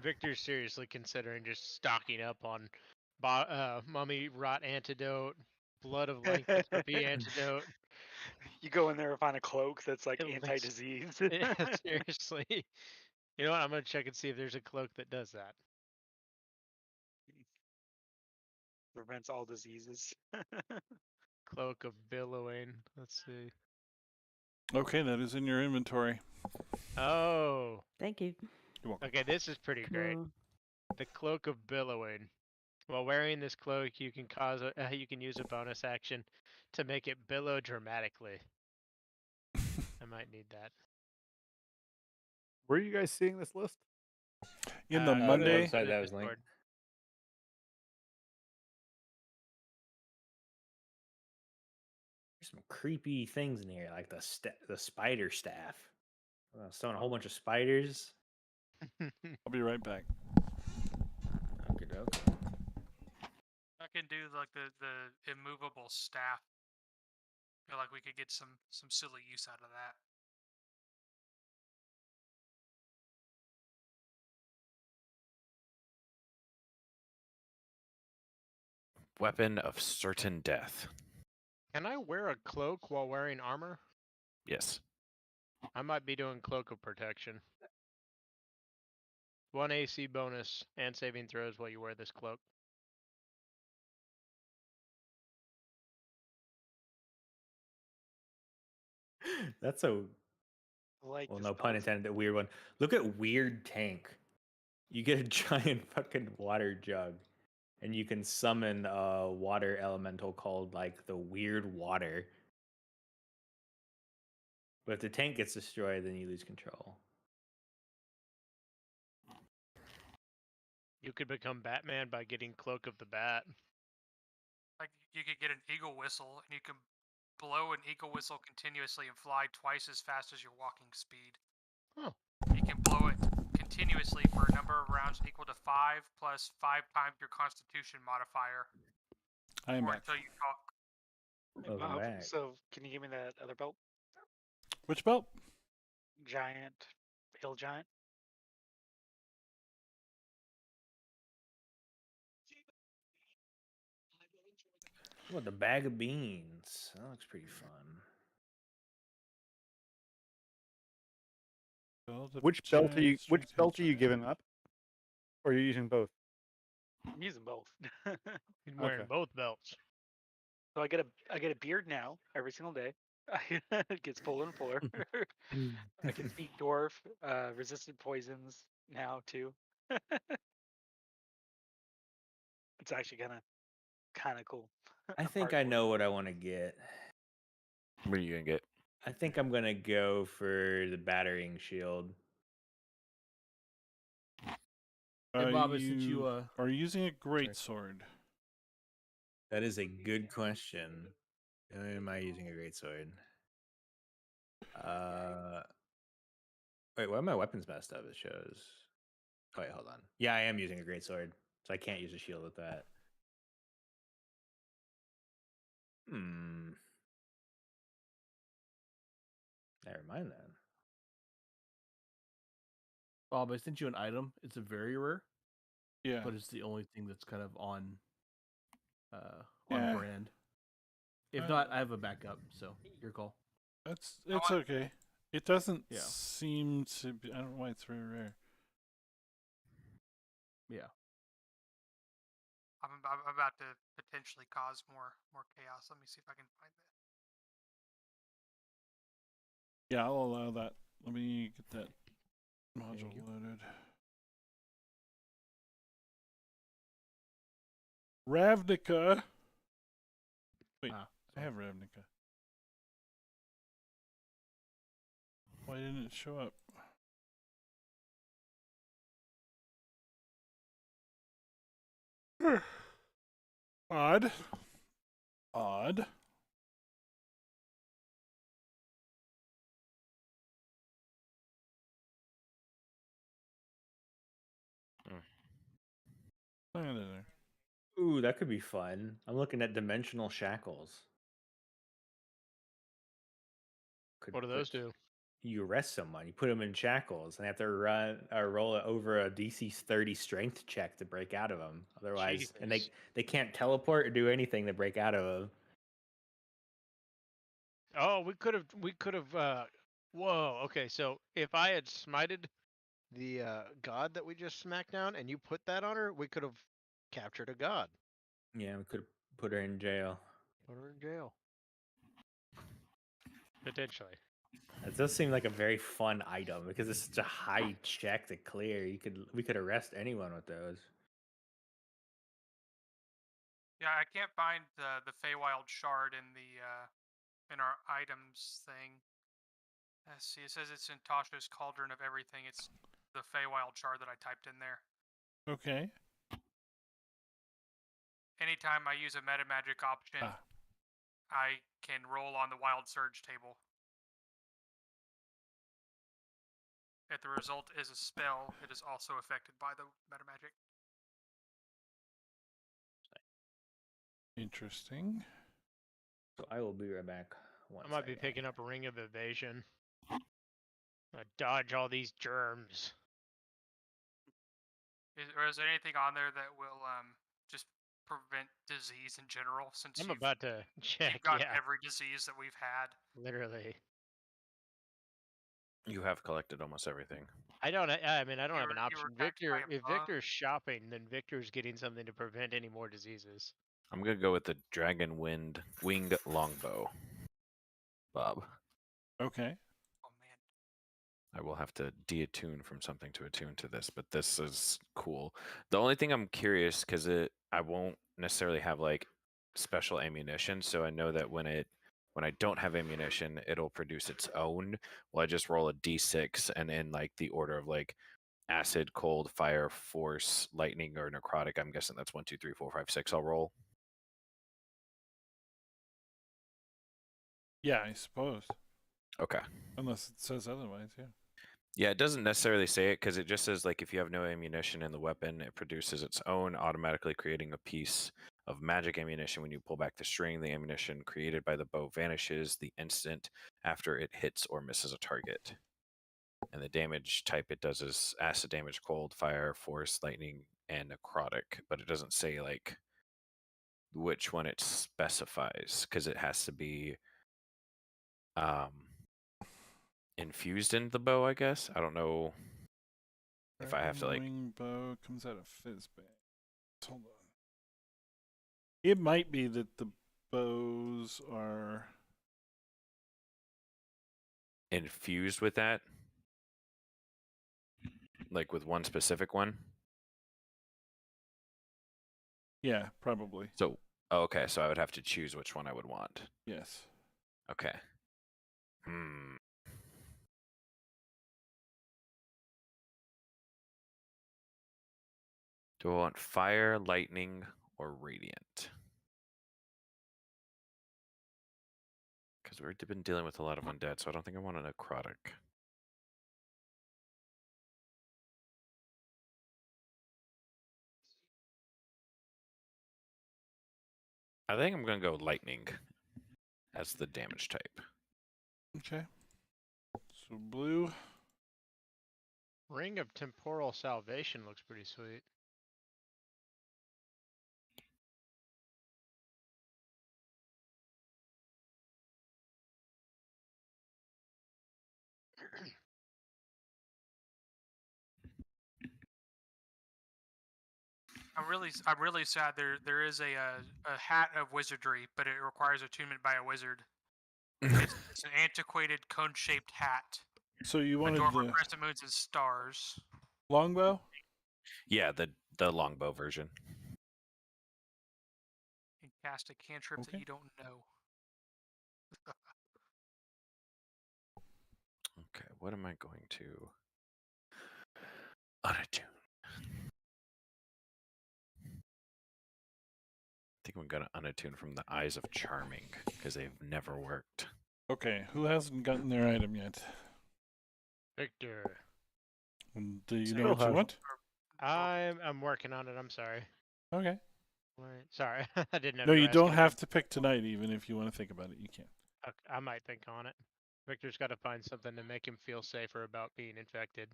Victor's seriously considering just stocking up on mummy rot antidote, blood of lycanthropy antidote. You go in there and find a cloak that's like It looks- anti-disease. Yeah, seriously. You know what? I'm gonna check and see if there's a cloak that does that. Prevents all diseases. Cloak of billowing. Let's see. Okay, that is in your inventory. Oh. Thank you. You're welcome. Okay, this is pretty great. Cool. The cloak of billowing. While wearing this cloak, you can you can use a bonus action to make it billow dramatically. I might need that. Where are you guys seeing this list? In the the Monday, website the that was linked. Discord. There's some creepy things in here, like the spider staff. Sewing a whole bunch of spiders. I'll be right back. Okay, doke. I can do like the immovable staff. I feel like we could get some silly use out of that. Weapon of certain death. Can I wear a cloak while wearing armor? Yes. I might be doing cloak of protection. 1 AC bonus and saving throws while you wear this cloak. That's a I like well, this no pun belt. intended. A weird one. Look at Weird Tank. You get a giant fucking water jug, and you can summon a water elemental called like the Weird Water. But if the tank gets destroyed, then you lose control. You could become Batman by getting Cloak of the Bat. Like you could get an eagle whistle, and you can blow an eagle whistle continuously and fly twice as fast as your walking speed. Oh. You can blow it continuously for a number of rounds equal to 5 plus 5 times your Constitution modifier, I am or back. until you talk. Welcome back. So can you give me that other belt? Which belt? Giant, hill giant. What, the bag of beans? That looks pretty fun. Belt of Which belt are you? giant, Which strength, hill belt are you giant. giving up? Or are you using both? I'm using both. He's wearing Okay. both belts. So I get a beard now every single day. It gets fuller and fuller. I can speak dwarf, resistant poisons now too. It's actually kind of cool. I I'm think I hardcore. know what I want to get. What are you gonna get? I think I'm gonna go for the battering shield. Hey, Bob, since you are using a great sword. That is a good question. Am I using a greatsword? Wait, why are my weapons messed up? It shows. Oh, wait, hold on. Yeah, I am using a greatsword, so I can't use a shield with that. Never mind then. Bob, I sent you an item. It's a very rare, Yeah. but it's the only thing that's kind of on Yeah. brand. If not, I have a backup. So your call. It's okay. It doesn't Yeah. seem to be. I don't know why it's very rare. Yeah. I'm about to potentially cause more chaos. Let me see if I can find that. Yeah, I'll allow that. Let me get that module you. loaded. Ravnica. Wait, I have Ravnica. Why didn't it show up? Odd. Odd. Find it there. Ooh, that could be fun. I'm looking at dimensional shackles. What do those do? You arrest someone, you put them in shackles, and they have to run or roll it over a DC 30 strength check to break out of them. Otherwise, and Jesus. they can't teleport or do anything to break out of them. Oh, we could have. Whoa. Okay, so if I had smited the god that we just smacked down, and you put that on her, we could have captured a god. Yeah, we could put her in jail. Put her in jail. Potentially. It does seem like a very fun item because it's such a high check to clear. We could arrest anyone with those. Yeah, I can't find the Feywild shard in the in our items thing. Let's see. It says it's in Tasha's Cauldron of Everything. It's the Feywild shard that I typed in there. Okay. Anytime I use a meta magic option, I can roll on the Wild Surge table. If the result is a spell, it is also affected by the meta magic. Interesting. So I will be right back. I might be picking up a Ring of Evasion. Dodge all these germs. Or is there anything on there that will just prevent disease in general? Since I'm you've about to check. got Yeah, every disease that we've had. literally. You have collected almost everything. I don't. I mean, I don't have an You were option. affected by Victor, a if bug. Victor's shopping, then Victor's getting something to prevent any more diseases. I'm gonna go with the dragon winged longbow. Bob. Okay. Oh man. I will have to deattune from something to attune to this, but this is cool. The only thing I'm curious, because I won't necessarily have like special ammunition, so I know that when I don't have ammunition, it'll produce its own. Well, I just roll a d6, and in like the order of like acid, cold, fire, force, lightning, or necrotic, I'm guessing that's 1, 2, 3, 4, 5, 6. I'll roll. Yeah, I suppose. Okay. Unless it says otherwise, yeah. Yeah, it doesn't necessarily say it because it just says like if you have no ammunition in the weapon, it produces its own, automatically creating a piece of magic ammunition. When you pull back the string, the ammunition created by the bow vanishes the instant after it hits or misses a target. And the damage type it does is acid damage, cold, fire, force, lightning, and necrotic. But it doesn't say like which one it specifies because it has to be infused into the bow, I guess. I don't know if I have to like. Wing bow comes out of Fizzbang. Hold on. It might be that the bows are. Infused with that, like with one specific one. Yeah, probably. So okay, so I would have to choose which one I would want. Yes. Okay. Do I want fire, lightning, or radiant? Because we've been dealing with a lot of undead, so I don't think I want a necrotic. I think I'm gonna go lightning as the damage type. Okay. So blue. Ring of Temporal Salvation looks pretty sweet. I'm really sad. There is a hat of wizardry, but it requires attunement by a wizard. It's an antiquated cone-shaped hat. So you wanted Adorable the crescent moons and stars. longbow? Yeah, the longbow version. And cast a cantrip Okay. that you don't know. Okay, what am I going to unattune? I think I'm gonna unattune from the Eyes of Charming because they've never worked. Okay, who hasn't gotten their item yet? Victor. Do you So know Still what you hasn't. want? I'm working on it. I'm sorry. Okay. Wait, sorry, I didn't have. No, to you ask don't anything. have to pick tonight, even if you want to think about it. You can. Okay, I might think on it. Victor's got to find something to make him feel safer about being infected.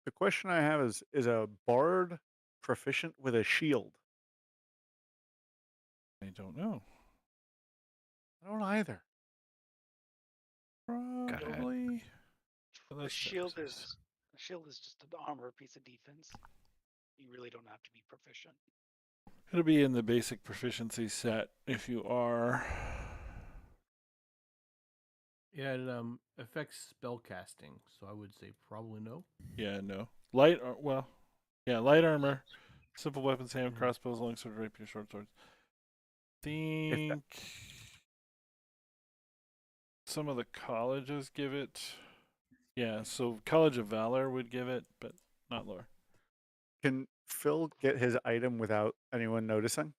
The question I have is a bard proficient with a shield? I don't know. I don't either. Probably. The shield is just an armor piece of defense. You really don't have to be proficient. It'll be in the basic proficiency set if you are. Yeah, it affects spell casting, so I would say probably no. Yeah, no. Light armor. Simple weapons, hand, crossbows, longsword, rapier, short swords. Think some of the colleges give it. Yeah, so College of Valor would give it, but not lore. Can Phil get his item without anyone noticing?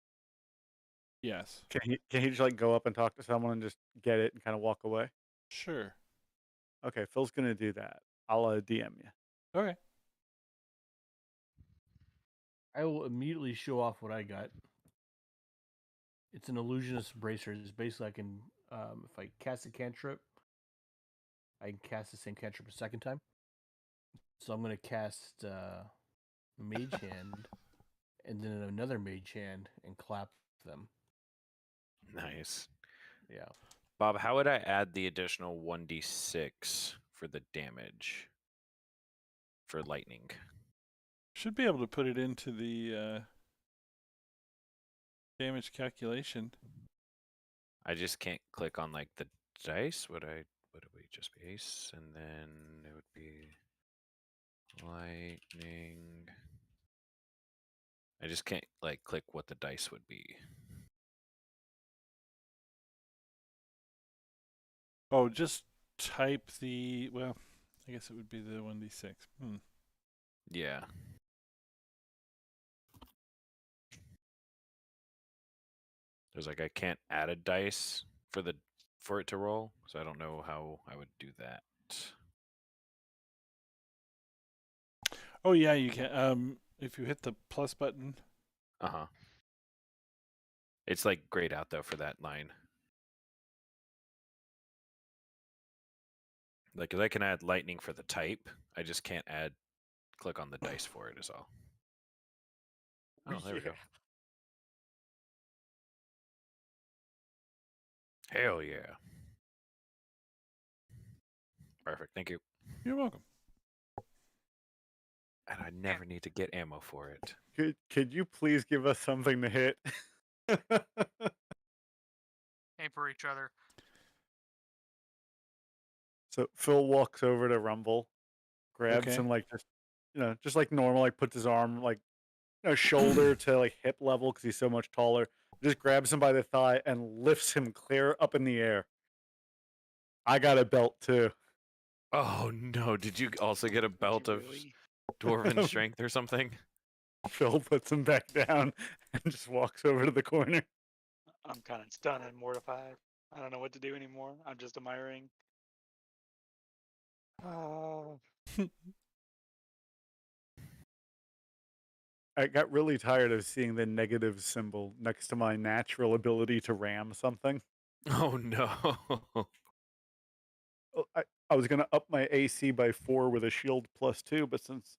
Yes. Can he just like go up and talk to someone and just get it and kind of walk away? Sure. Okay, Phil's gonna do that. I'll DM you. Okay. I will immediately show off what I got. It's an illusionist bracer. It's basically I can, if I cast a cantrip, I can cast the same cantrip a second time. So I'm going to cast Mage Hand and then another Mage Hand and clap them. Nice. Yeah. Bob, how would I add the additional 1d6 for the damage for lightning? Should be able to put it into the damage calculation. I just can't click on like the dice. Would it be just base and then it would be lightning? I just can't like click what the dice would be. Oh, just type the, well, I guess it would be the 1d6. Yeah. There's like I can't add a dice for it to roll, so I don't know how I would do that. Oh yeah, you can. If you hit the plus button. Uh-huh. It's like grayed out though for that line. Like, 'cause I can add lightning for the type, I just can't click on the dice for it is all. Oh, there we go. Hell yeah. Perfect, thank you. You're welcome. And I never need to get ammo for it. Could you please give us something to hit? Aim for each other. So Phil walks over to Rumble, grabs Okay. him like just like normal, like puts his arm like shoulder to like hip level because he's so much taller. Just grabs him by the thigh and lifts him clear up in the air. I got a belt too. Oh no, did you also get a Did belt you of really? dwarven strength or something? Phil puts him back down and just walks over to the corner. I'm kind of stunned and mortified. I don't know what to do anymore. I'm just admiring. I got really tired of seeing the negative symbol next to my natural ability to ram something. Oh no. Oh, I was going to up my AC by 4 with a shield +2, but since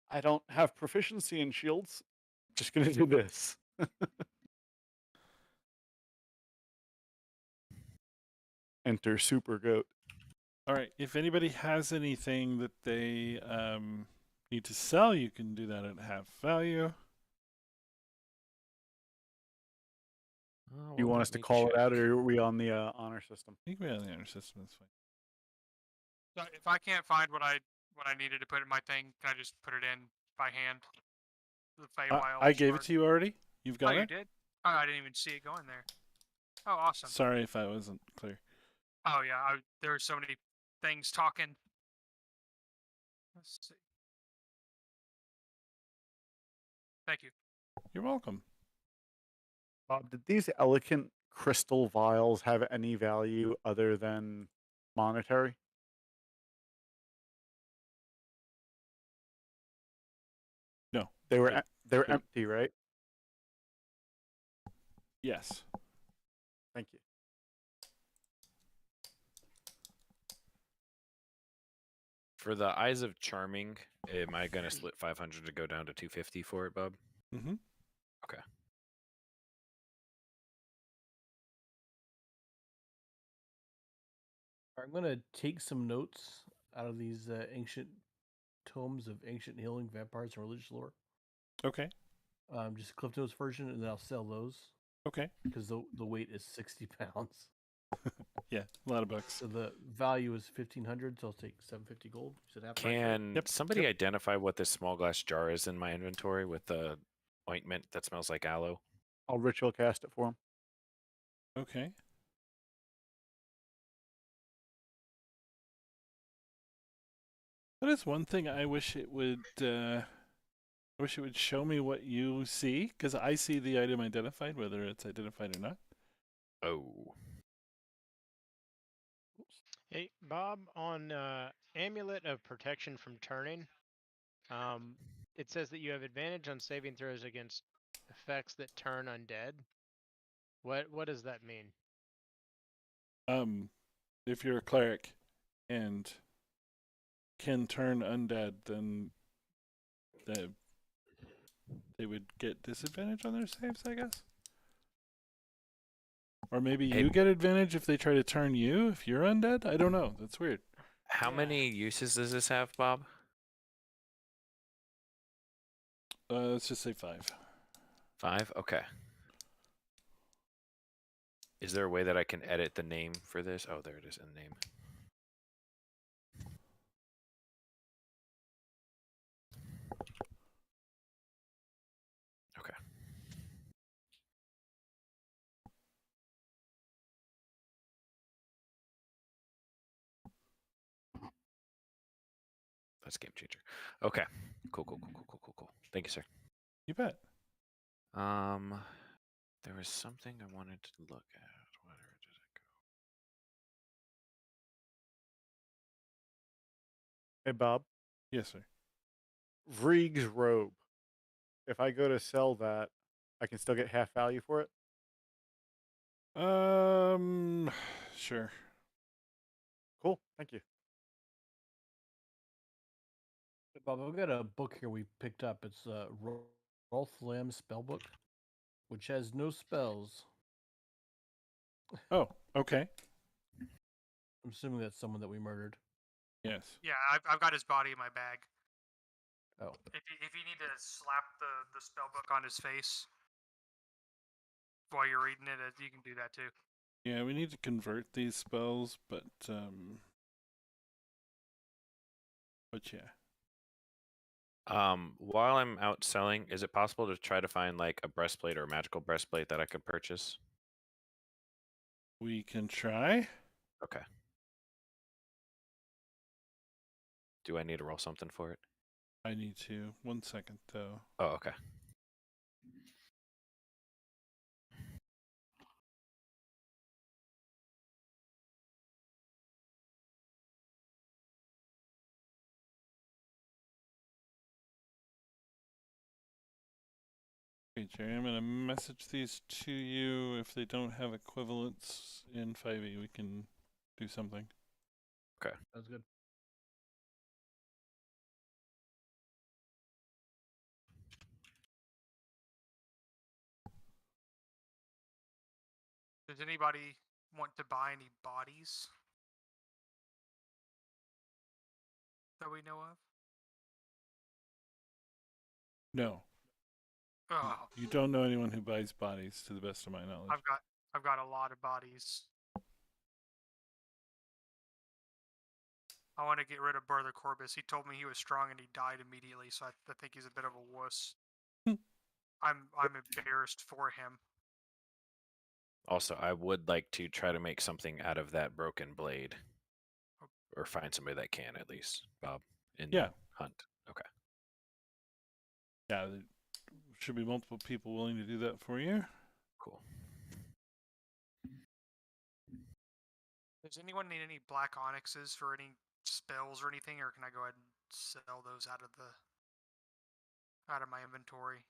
I don't have proficiency in shields, I'm just going to do this. Enter Super Goat. All right. If anybody has anything that they need to sell, you can do that at half value. Oh, You well, want let us to me call it out, check. or are we on the honor system? You can be on the honor system. That's fine. So if I can't find what I needed to put in my thing, can I just put it in by hand? The Feywild I gave it shard? to you already. You've got Oh, you it. did? Oh, I didn't even see it going there. Oh, awesome. Sorry if I wasn't clear. Oh yeah, there were so many things talking. Let's see. Thank you. You're welcome. Bob, did these elegant crystal vials have any value other than monetary? No. They were But- they were but- empty, right? Yes. Thank you. For the Eyes of Charming, am I gonna split 500 to go down to 250 for it, Bob? Mm-hmm. Okay. I'm going to take some notes out of these ancient tomes of ancient healing, vampires, and religious lore. Okay. Just Cliff Notes version, and then I'll sell those Okay. because the weight is 60 pounds. Yeah, a lot of bucks. So the value is 1,500. So I'll take 750 gold. You said half price, right? Can Yep, somebody yep. identify what this small glass jar is in my inventory with the ointment that smells like aloe? I'll ritual cast it for him. Okay. That is one thing I wish it would. I wish it would show me what you see, because I see the item identified, whether it's identified or not. Oh. Hey, Bob, on Amulet of Protection from Turning, It says that you have advantage on saving throws against effects that turn undead. What does that mean? If you're a cleric and can turn undead, then they would get disadvantage on their saves, I guess. Or maybe Hey- you get advantage if they try to turn you if you're undead. I don't know. That's weird. How Yeah. many uses does this have, Bob? Let's just say 5. 5? Okay. Is there a way that I can edit the name for this? Oh, there it is in the name. Okay. That's game changer. Okay. Cool. Thank you, sir. You bet. There was something I wanted to look at. Where did it go? Hey, Bob. Yes, sir. Vrieg's robe. If I go to sell that, I can still get half value for it. Sure. Cool. Thank you. Bob, I've got a book here we picked up. It's Rolf Lamb's spell book, which has no spells. Oh, okay. I'm assuming that's someone that we murdered. Yes. Yeah, I've got his body in my bag. Oh, If you need to slap the spell book on his face while you're reading it, you can do that too. Yeah, we need to convert these spells, but yeah. While I'm out selling, is it possible to try to find like a breastplate or a magical breastplate that I could purchase? We can try. Okay. Do I need to roll something for it? I need to. 1 second, though. Oh, okay. Okay, Jerry, I'm going to message these to you. If they don't have equivalents in 5e, we can do something. that's good. Does anybody want to buy any bodies that we know of? No. Oh, You don't know anyone who buys bodies, to the best of my knowledge. I've got a lot of bodies. I want to get rid of Brother Corbus. He told me he was strong and he died immediately, so I think he's a bit of a wuss. I'm embarrassed for him. Also, I would like to try to make something out of that broken blade. Or find somebody that can, at least, Bob, in Yeah. the hunt. Okay. Yeah, there should be multiple people willing to do that for you. Cool. Does anyone need any black onyxes for any spells or anything, or can I go ahead and sell those out of my inventory?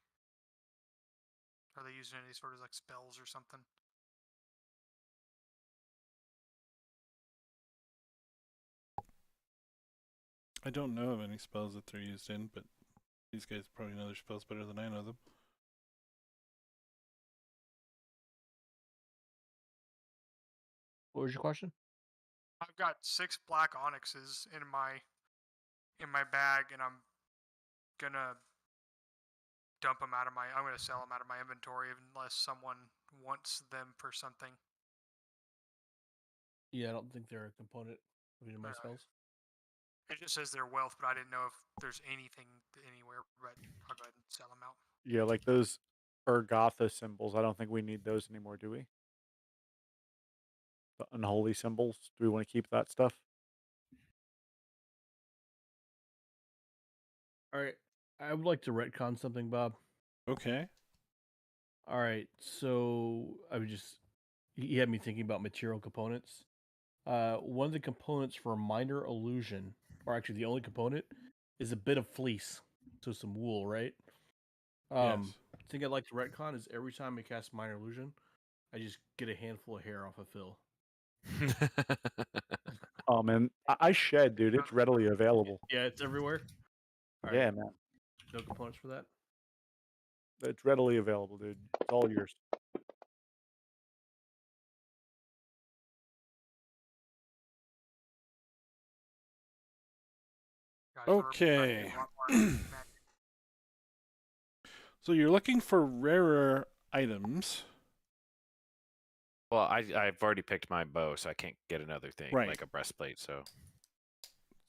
Are they using any sort of like spells or something? I don't know of any spells that they're used in, but these guys probably know their spells better than I know them. What was your question? I've got 6 black onyxes in my bag, and I'm gonna dump them out of my. I'm gonna sell them out of my inventory unless someone wants them for something. Yeah, I don't think they're a component of any of my Alright. spells. It just says they're wealth, but I didn't know if there's anything anywhere. But I'll go ahead and sell them out. Yeah, like those Ergotha symbols. I don't think we need those anymore, do we? The unholy symbols. Do we want to keep that stuff? All right, I would like to retcon something, Bob. Okay. All right, so I would just he had me thinking about material components. One of the components for a minor illusion, or actually the only component, is a bit of fleece. to some wool, right? Yes. I think I'd like to retcon is every time I cast Minor Illusion, I just get a handful of hair off of Phil. Oh man, I shed, dude. It's readily available. Yeah, it's everywhere. All Yeah, right, man. no components for that. It's readily available, dude. It's all yours. Guys, we're about to get Okay. a lot more magic. So you're looking for rarer items. Well, I've already picked my bow, so I can't get another thing Right. like a breastplate. So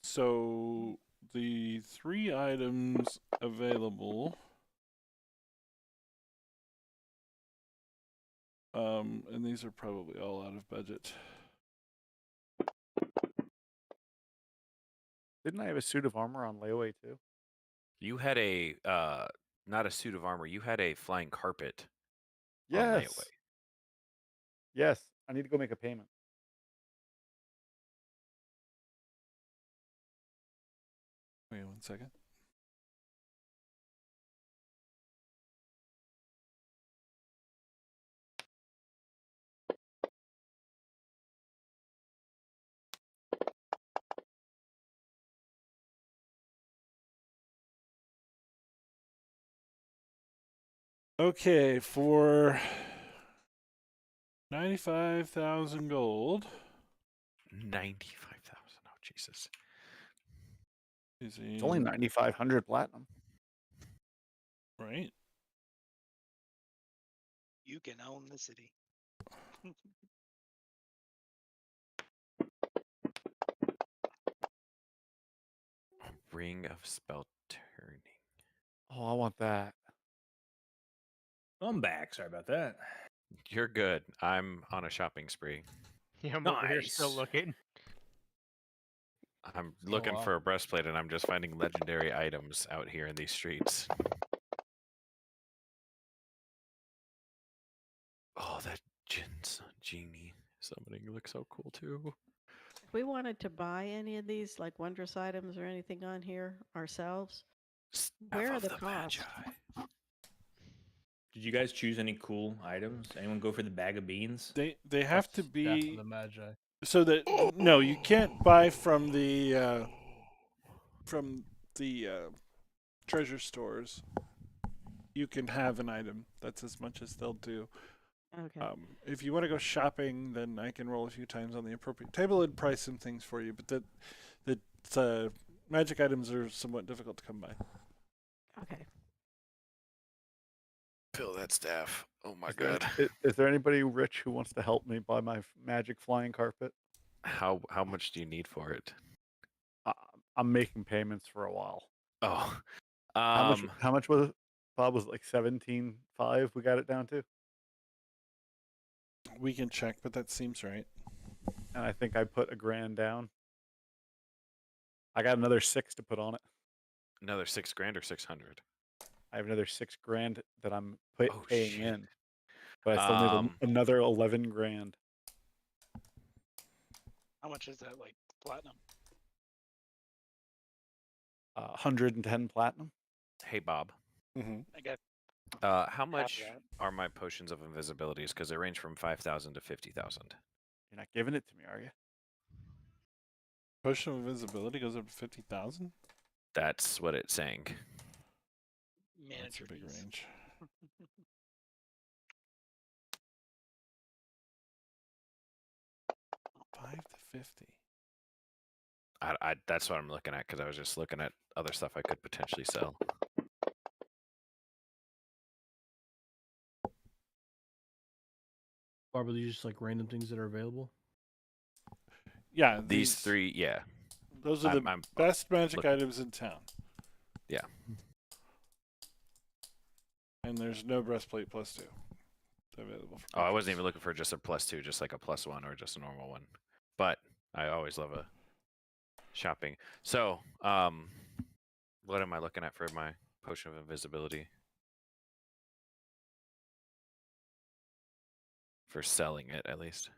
So the 3 items available. And these are probably all out of budget. Didn't I have a suit of armor on layaway too? you had a not a suit of armor. You had a flying carpet on Yes. layaway. Yes. I need to go make a payment. Wait 1 second. Okay, for 95,000 gold. 95,000. Oh Jesus. Is It's only 9,500 platinum. right. You can own the city. Ring of spell turning. Oh, I want that. I'm back. Sorry about that. You're good. I'm on a shopping spree. Yeah, I'm over here still Nice. looking. I'm looking wow. for a breastplate, and I'm just finding legendary items out here in these streets. Oh, that genie summoning looks so cool too. If we wanted to buy any of these, like wondrous items or anything on here ourselves, where are Staff the of costs? Magi. Did you guys choose any cool items? Anyone go for the bag of beans? They have to Staff of be the Magi. so that no, you can't buy from the treasure stores. You can have an item. That's as much as they'll do. Okay. If you want to go shopping, then I can roll a few times on the appropriate table and price some things for you. But that magic items are somewhat difficult to come by. Okay. Fill that staff. Oh my Is there, god. is there anybody rich who wants to help me buy my magic flying carpet? How much do you need for it? I'm making payments for a while. Oh. How much was it? Bob, was it like 17.5 we got it down to? We can check, but that seems right. And I think I put $1,000 down. I got another 6 to put on it. Another $6,000 or 600? I have another $6,000 that I'm Oh, paying shit. in. But I still need another 11 grand. How much is that, like, platinum? 110 platinum. Hey Bob. Mm-hmm. I got How much that. are my potions of invisibilities? Because they range from 5,000 to 50,000. You're not giving it to me, are you? Potion of invisibility goes up to 50,000. That's what it's saying. That's Manager a big fees. range. 5 to 50. That's what I'm looking at because I was just looking at other stuff I could potentially sell. Barbara, these just like random things that are available. Yeah, These 3, yeah. Those are the I'm best magic looking. items in town. Yeah. And there's no breastplate +2 available. For Oh, I wasn't purchase. even looking for just a +2, just like a +1 or just a normal one. But I always love a shopping. So, what am I looking at for my potion of invisibility? For selling it, at least.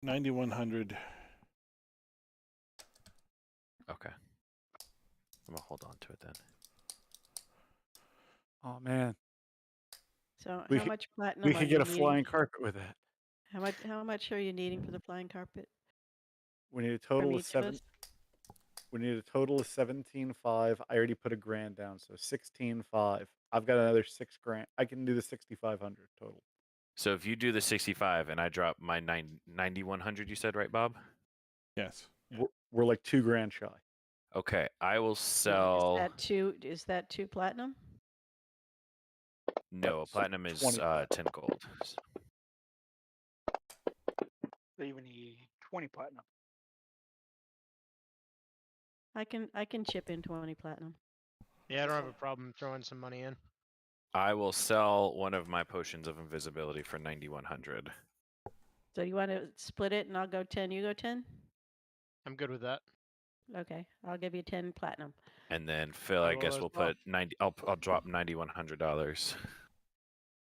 9,100. Okay. I'm gonna hold on to it then. Oh man, So we how could, much platinum we are could you get a needing? flying carpet with that. How much are you needing for the flying carpet We need a from total of each of us? We need a total of 17.5. I already put $1,000 down, so 16.5. I've got another $6,000. I can do the 6,500 total. So if you do the 65 and I drop my 9,100, you said, right, Bob? Yes. We're like $2,000 shy. Okay, I will Yeah, sell. Is that two platinum? No, So platinum is 20 platinum. 10 gold. So you would need 20 platinum. I can chip in 20 platinum. Yeah, I don't have a problem throwing some money in. I will sell one of my potions of invisibility for 9,100. So you want to split it and I'll go 10, you go 10? I'm good with that. Okay, I'll give you 10 platinum. And then Phil, I I will guess as we'll well. put 90. I'll drop $9,100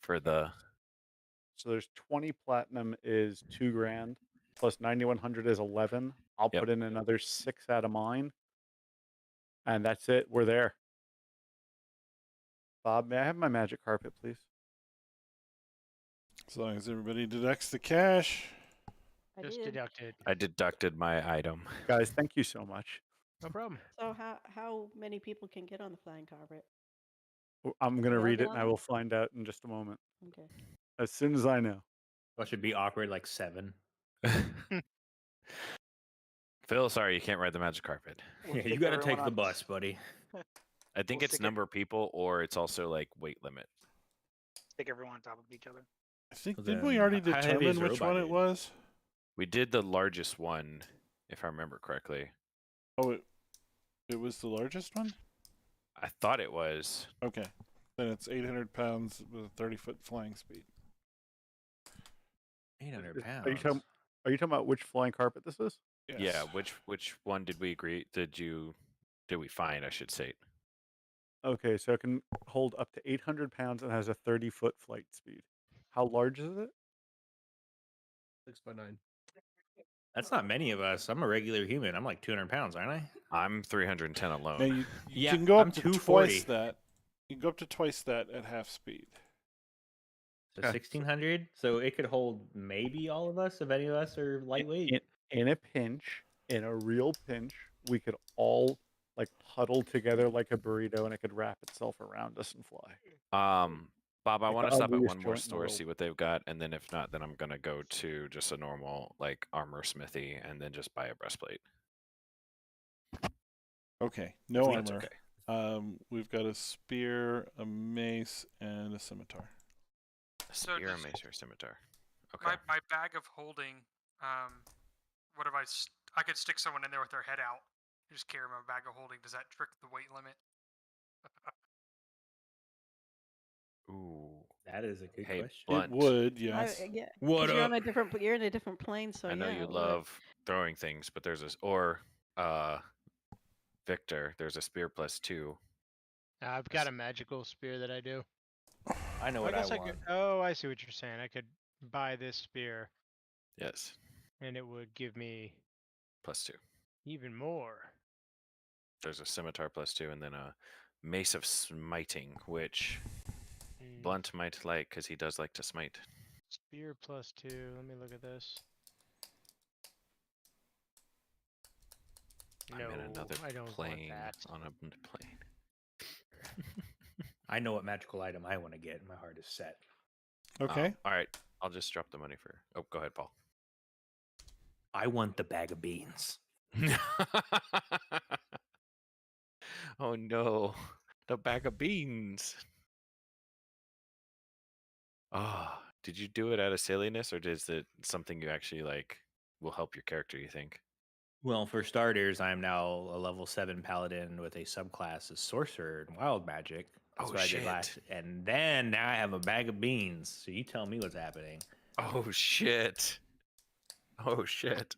for the. So there's 20 platinum is $2,000 plus 9,100 is 11. I'll Yep. put in another 6 out of mine, and that's it. We're there. Bob, may I have my magic carpet, please? As long as everybody deducts the cash. I Just did. deducted. I deducted my item. Guys, thank you so much. No problem. So how many people can get on the flying carpet? I'm going to Y'all read get it, and on I it? will find out in just a moment. Okay. As soon as I know. That should be awkward, like 7. Phil, sorry, you can't ride the magic carpet. We'll Yeah, you stick got to everyone take the on- bus, buddy. I think We'll it's stick it- number of people, or it's also like weight limit. Stick everyone on top of each other. I think Well, didn't we then, already how heavy is determine the which robot one it dude? was? We did the largest one, if I remember correctly. Oh, it was the largest one? I thought it was. Okay. Then it's 800 pounds with a 30-foot flying speed. 800 Are you pounds. talking about which flying carpet this is? Yes. Yeah, which one did we agree? Did we find? I should say. Okay, so it can hold up to 800 pounds and has a 30-foot flight speed. How large is it? 6x9. That's not many of us. I'm a regular human. I'm like 200 pounds, aren't I? I'm 310 alone. Now you Yeah, can go I'm up to 240. twice that. You can go up to twice that at half speed. So Okay. 1,600. So it could hold maybe all of us if any of us are lightweight. In a pinch, in a real pinch, we could all like huddle together like a burrito, and it could wrap itself around us and fly. Bob, I Like want the to stop at ugliest one more joint in the store, world. see what they've got, and then if not, then I'm gonna go to just a normal like armor smithy and then just buy a breastplate. Okay. No If that's armor. okay. We've got a spear, a mace, and a scimitar. A So spear, a does- mace, or scimitar. Okay. My bag of holding. What if I could stick someone in there with their head out? Just carry my bag of holding. Does that trick the weight limit? Ooh. That is a good Hey, question. Blunt. It would, yes. Yeah. 'Cause What you're up? you're in a different plane, so I know yeah, you it would. love throwing things, but there's this Victor, there's a spear +2. I've got a magical spear that I do. I know I what I guess want. could. Oh, I see what you're saying. I could buy this spear, Yes, and it would give me +2. even more. There's a scimitar +2, and then a mace of smiting, which Mm, Blunt might like because he does like to smite. Spear +2. Let me look at this. I'm No, in another I don't plane want that. on a plane. I know what magical item I want to get. My heart is set. Okay. All right. I'll just drop the money for. Oh, go ahead, Paul. I want the bag of beans. Oh no, the bag of beans. Oh, did you do it out of silliness, or is it something you actually like will help your character? You think? Well, for starters, I'm now a level 7 paladin with a subclass as sorcerer and wild magic. That's Oh, what I shit. did last. And then now I have a bag of beans. So you tell me what's happening. Oh shit! Oh shit!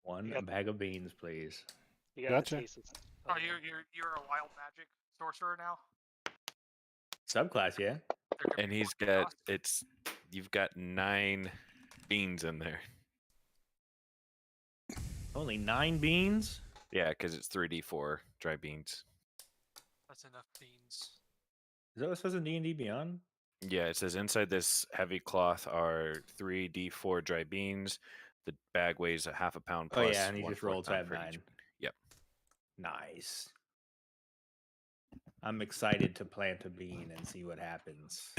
One Yep. a bag of beans, please. You got Gotcha. the chases. Oh, you're a wild magic sorcerer now. Subclass, yeah. There could And be he's more got cost. it's. You've got 9 beans in there. Only 9 beans? Yeah, because it's 3d4 dry beans. That's enough beans. Is that what it says in D&D Beyond? Yeah, it says inside this heavy cloth are 3d4 dry beans. The bag weighs a half a pound Oh, plus yeah, and you just 1/4 rolled pound type for each. 9. Yep. Nice. I'm excited to plant a bean and see what happens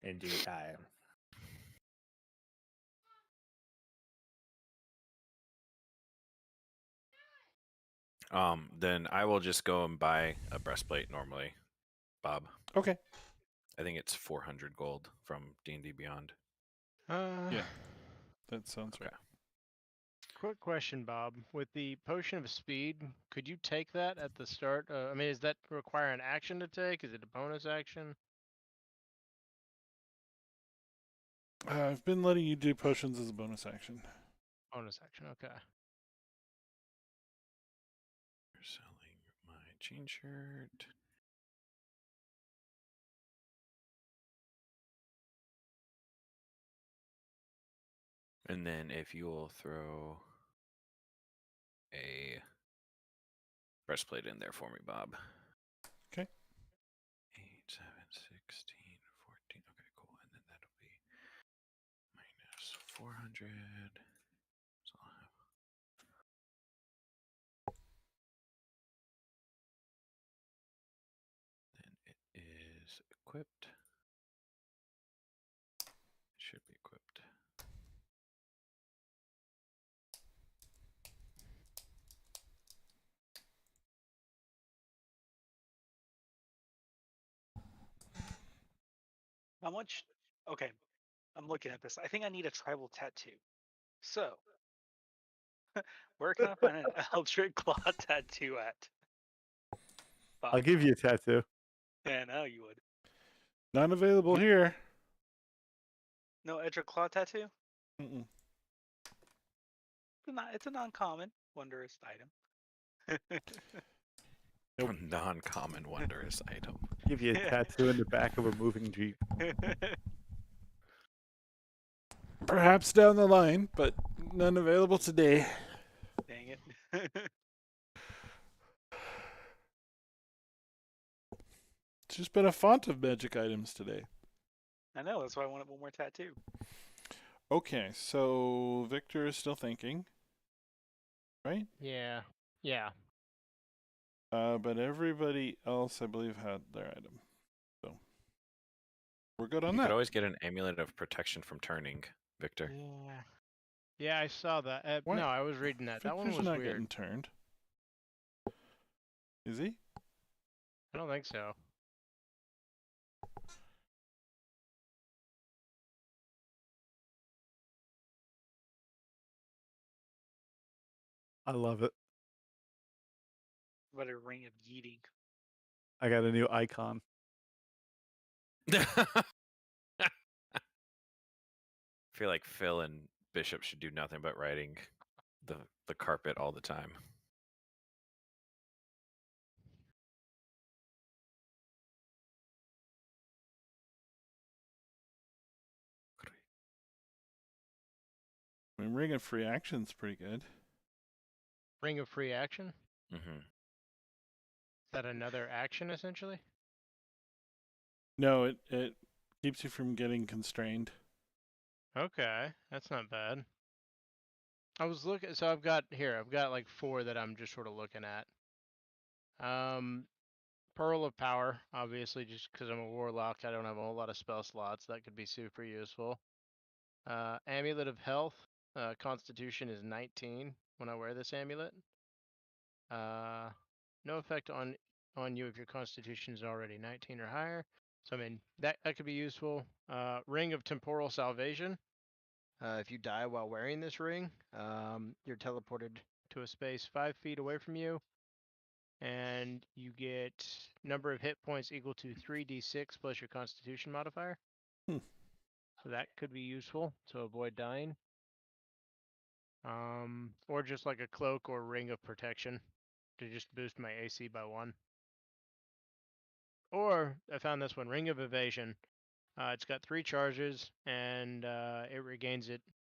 in due time. Then I will just go and buy a breastplate normally, Bob. Okay. I think it's 400 gold from D&D Beyond. Yeah. That sounds Okay. right. Quick question, Bob. With the potion of speed, could you take that at the start? I mean, does that require an action to take? Is it a bonus action? I've been letting you do potions as a bonus action. Bonus action. Okay. You're selling my jean shirt. And then if you will throw a breastplate in there for me, Bob. Okay. 8, 7, 16, 14. Okay, cool. And then that'll be minus 400. So I'll have. Then it is equipped. It should be equipped. How much? Okay, I'm looking at this. I think I need a tribal tattoo. So, where can I find an Eldritch Claw tattoo at? I'll Bob. give you a tattoo. Yeah, no, you would. Not available here. No Eldritch Claw tattoo? Mm-mm. It's a non-common, wondrous item. Nope. Non-common wondrous item. Give you a tattoo in the back of a moving Jeep. Perhaps down the line, but none available today. Dang it. It's just been a font of magic items today. I know, that's why I wanted one more tattoo. Okay, so Victor is still thinking, right? Yeah. Yeah. But everybody else, I believe, had their item. So we're good on You that. could always get an amulet of protection from turning, Victor. Yeah. Yeah, I saw that. What? No, I was reading that. That one Victor's was not weird. getting turned. Is he? I don't think so. I love it. What a ring of yeeting. I got a new icon. I feel like Phil and Bishop should do nothing but riding the carpet all the time. I mean, ring of free action's pretty good. Ring of free action? Mm-hmm. Is that another action, essentially? No, it keeps you from getting constrained. Okay, that's not bad. I was looking, so I've got like 4 that I'm just sort of looking at. Pearl of Power, obviously, just because I'm a warlock, I don't have a whole lot of spell slots. That could be super useful. Amulet of Health, Constitution is 19 when I wear this amulet. No effect on you if your Constitution is already 19 or higher. So I mean that could be useful. Ring of Temporal Salvation. If you die while wearing this ring, you're teleported to a space 5 feet away from you, and you get number of hit points equal to 3d6 plus your Constitution modifier. Hmm. So that could be useful to avoid dying. Or just like a cloak or ring of protection to just boost my AC by 1. Or I found this one, Ring of Evasion. It's got 3 charges, and it regains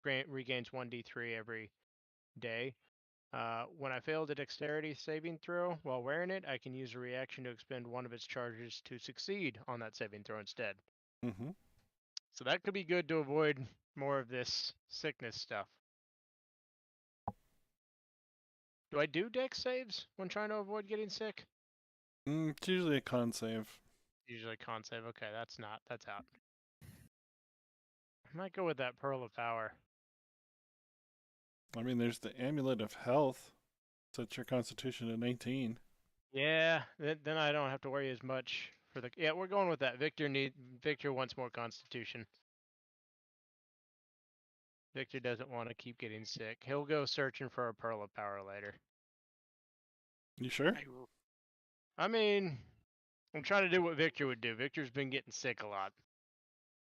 1d3 every day. When I failed a dexterity saving throw while wearing it, I can use a reaction to expend one of its charges to succeed on that saving throw instead. Mm-hmm. So that could be good to avoid more of this sickness stuff. Do I do dex saves when trying to avoid getting sick? It's usually a con save. Usually con save. Okay, that's out. I might go with that Pearl of Power. I mean, there's the Amulet of Health. Sets your Constitution to 19. Yeah, then I don't have to worry as much for the. Yeah, we're going with that. Victor wants more Constitution. Victor doesn't want to keep getting sick. He'll go searching for a Pearl of Power later. You sure? I mean, I'm trying to do what Victor would do. Victor's been getting sick a lot.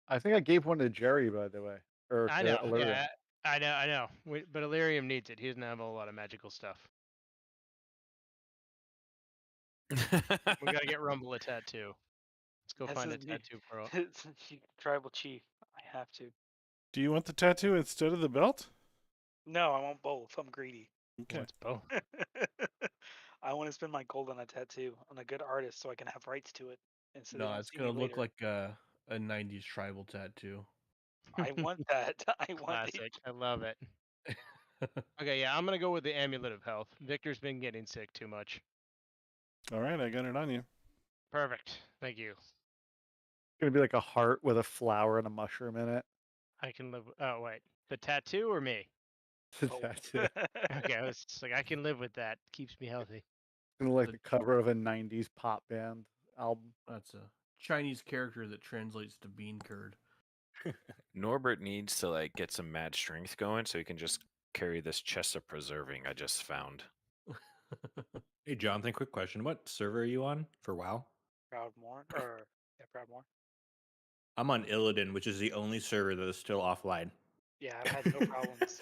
I think I gave one to Jerry, by the way, or I to know. Illyria. Yeah, I know. But Illyrium needs it. He doesn't have a lot of magical stuff. We gotta get Rumble a tattoo. Let's go This find a is me. tattoo pearl. It's tribal chief. I have to. Do you want the tattoo instead of the belt? No, I want both. I'm greedy. Okay. What's both? I want to spend my gold on a tattoo on a good artist so I can have rights to it. And so they No, don't it's see gonna me look later. like a '90s tribal tattoo. I want that. I want it. Classic. I love it. Okay, yeah, I'm gonna go with the Amulet of Health. Victor's been getting sick too much. All right, I got it on you. Perfect. Thank you. It's gonna be like a heart with a flower and a mushroom in it. I can live. Oh wait, the tattoo or me? Both. That's it. Okay, I was just like, I can live with that. Keeps me healthy. Gonna like The- the cover of a '90s pop band album. That's a Chinese character that translates to bean curd. Norbert needs to like get some mad strength going so he can just carry this chest of preserving I just found. Hey, Jonathan, quick question. What server are you on for WoW? Proudmore or yeah, Proudmore. I'm on Illidan, which is the only server that is still offline. Yeah, I've had no problems.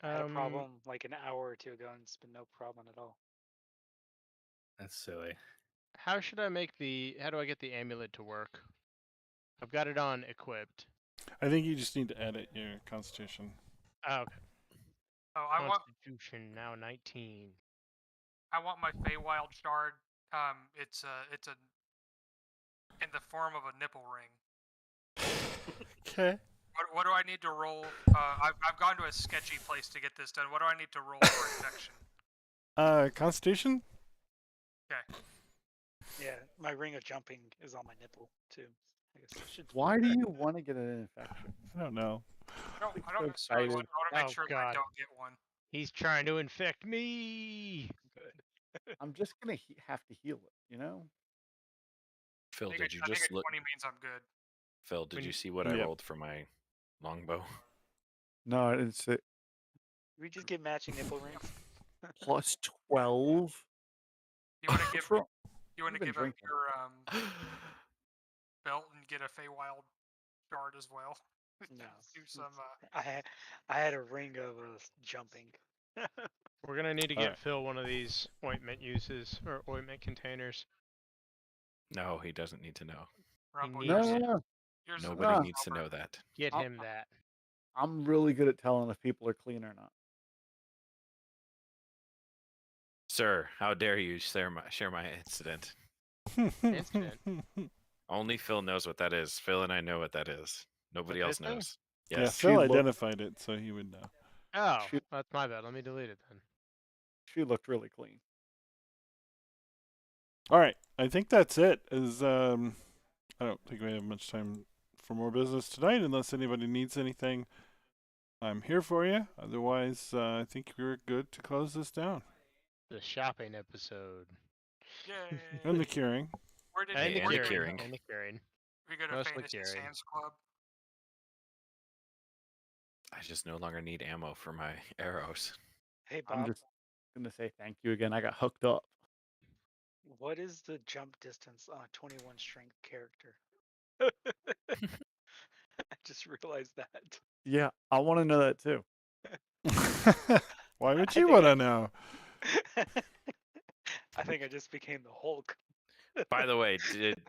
I had a Um, problem like an hour or two ago, and it's been no problem at all. That's silly. how should I make the? How do I get the amulet to work? I've got it on equipped. I think you just need to edit your Constitution. Oh, okay. Oh, I want Constitution now 19. my Feywild shard. It's a in the form of a nipple ring. Okay. What do I need to roll? I've gone to a sketchy place to get this done. What do I need to roll for infection? Constitution? Okay. Yeah, my ring of jumping is on my nipple too. I guess I should. Why do you want to get an infection? I don't know. I don't so necessarily want. excited. I want to make Oh, sure that God. I don't get one. He's trying to infect me. I'm just gonna have to heal it, you know? Phil, I did think you a just look? 20 means I'm good. Phil, did When- you see what I Yep. rolled for my longbow? No, it's We just get matching nipple rings. plus 12. You want to give What's wrong? you want to You've been give up drinking. your belt and get a Feywild shard as well. No, Do some. I had a ring of jumping. We're gonna need to All get right. Phil one of these ointment uses or ointment containers. No, he doesn't need to know. Rumble, needs No, yours- no, no. yours is Nobody no. needs to silver. know that. Get I'll- him that. I'm really good at telling if people are clean or not. Sir, how dare you share my incident? Incident? Only Phil knows what that is. Phil and I know what that is. Nobody What, else this thing? knows. Yeah, Yes. Phil looked- identified it, so he would know. Oh, Shoot. that's my bad. Let me delete it then. She looked really clean. All right, I think that's it. I don't think we have much time for more business tonight, unless anybody needs anything. I'm here for you. Otherwise, I think we're good to close this down. The shopping episode. Yay! And the curing. Where did Hey, you and where the did curing. And the curing. we go to Mostly Fantasy curing. Sands Club? I just no longer need ammo for my arrows. Hey I'm Bob, just gonna say thank you again. I got hooked up. what is the jump distance on a 21 strength character? I just realized that. Yeah, I want to know that too. Why would I you think want I- to know? I think I just became the Hulk. By the way,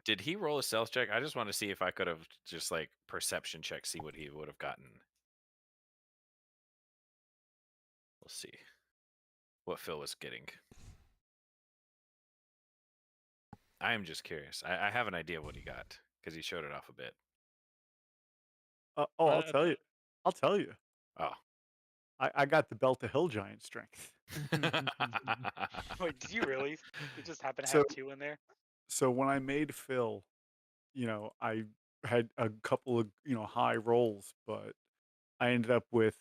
did he roll a stealth check? I just want to see if I could have just like perception check, see what he would have gotten. Let's see what Phil was getting. I am just curious. I have an idea what he got because he showed it off a bit. I'll tell you. I'll tell you. Oh. I got the Belt of Hill Giant strength. Wait, did you really? You just happen to So- have 2 in there? So when I made Phil, I had a couple of, high rolls, but I ended up with,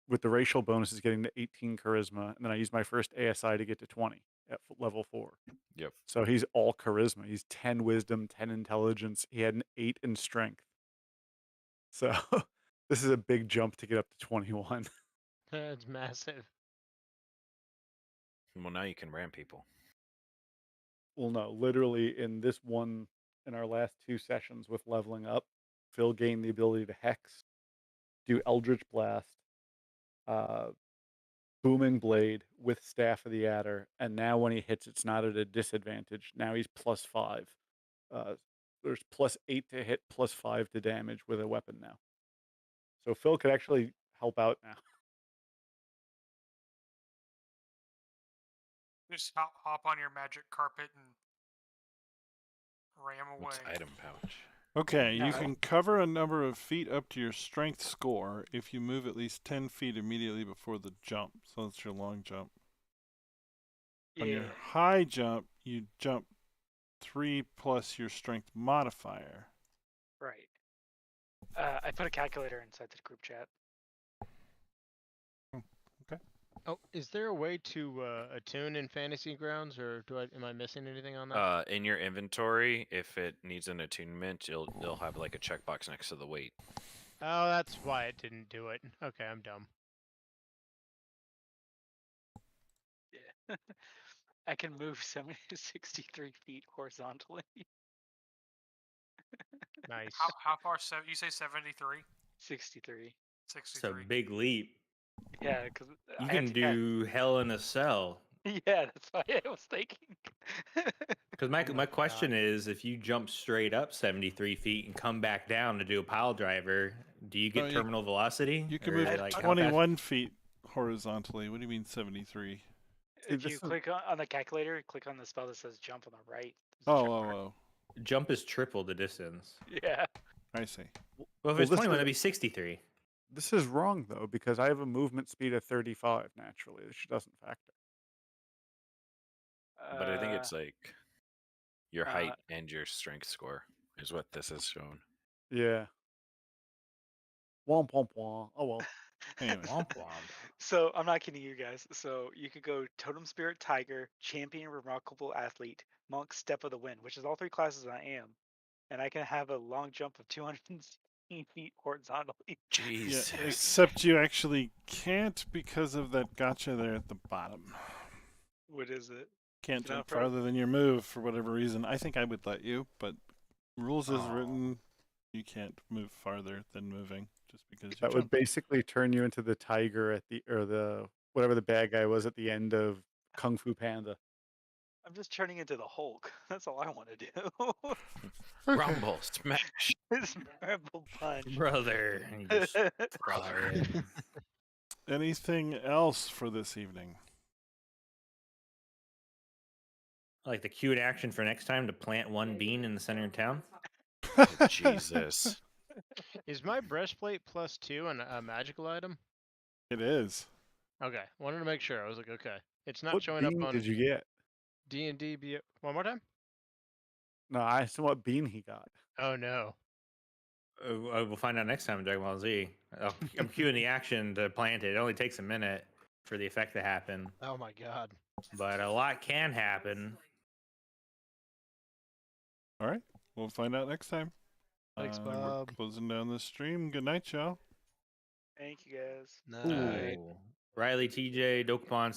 with the racial bonuses getting to 18 charisma, and then I used my first ASI to get to 20 at level 4. Yep. So he's all charisma. He's 10 wisdom, 10 intelligence. He had an 8 in strength. So this is a big jump to get up to 21. That's massive. Well, now you can ram people. Well, no, literally in our last 2 sessions with leveling up, Phil gained the ability to hex, do Eldritch Blast, Booming Blade with Staff of the Adder, and now when he hits, it's not at a disadvantage. Now he's +5. There's +8 to hit, +5 to damage with a weapon now. So Phil could actually help out now. Just hop on your magic carpet and ram away. What's item pouch? Okay, you Yeah. can cover a number of feet up to your strength score if you move at least 10 feet immediately before the jump. So that's your long jump. On your high jump, you jump 3 plus your strength modifier. Right. I put a calculator inside the group chat. Oh, is there a way to attune in Fantasy Grounds, or am I missing anything on that? In your inventory, if it needs an attunement, you'll have like a checkbox next to the weight. Oh, that's why it didn't do it. Okay, I'm dumb. Yeah. I can move 63 feet horizontally. Nice. How far? You say 73? 63. It's a 63. big leap. Yeah, because You can do Hell in a Cell. Yeah, that's why I was thinking. Because my question is, if you jump straight up 73 feet and come back down to do a pile driver, do you get No, you- terminal velocity? You can Or, move like, how fast- 21 feet horizontally. What do you mean 73? If this you is- click on the calculator, click on the spell that says jump on the right. there's a Oh, check oh, mark. oh. Jump is triple the distance. Yeah. I see. Well, if Well, it's this 21, is- that'd be 63. This is wrong though, because I have a movement speed of 35 naturally, which doesn't factor. But I think Uh, it's like your height and your strength score is what this is shown. Yeah. Womp womp womp. Oh well. Anyway. Womp womp. So I'm not kidding you guys. So you could go Totem Spirit Tiger, Champion Remarkable Athlete, Monk Step of the Wind, which is all 3 classes I am. And I can have a long jump of 216 feet horizontally. Yeah, Jesus. except you actually can't because of that gotcha there at the bottom. What is it? Can't Get out jump from- farther than your move for whatever reason. I think I would let you, but rules as Aw. written, you can't move farther than moving just because you That would jump. basically turn you into the tiger at the whatever the bad guy was at the end of Kung Fu Panda. I'm just turning into the Hulk. That's all I want to do. Rumble, smash. This memorable punch. Brother. And you just fry it. Anything else for this evening? Like the cue to action for next time to plant 1 bean in the center of town. Jesus. Is my breastplate +2 a magical item? It is. Okay, wanted to make sure. I was like, okay, it's not What showing bean up on did you get? D&D. One more time. No, I asked him what bean he got. Oh no. We'll find out next time in Dragon Ball Z. I'm cueing the action to plant it. It only takes a minute for the effect to happen, Oh my god. but a lot can happen. All right. We'll find out next time. Thanks, We're Bob. closing down the stream. Good night, y'all. Thank you guys. Night. Ooh. Riley, TJ, Dokapon,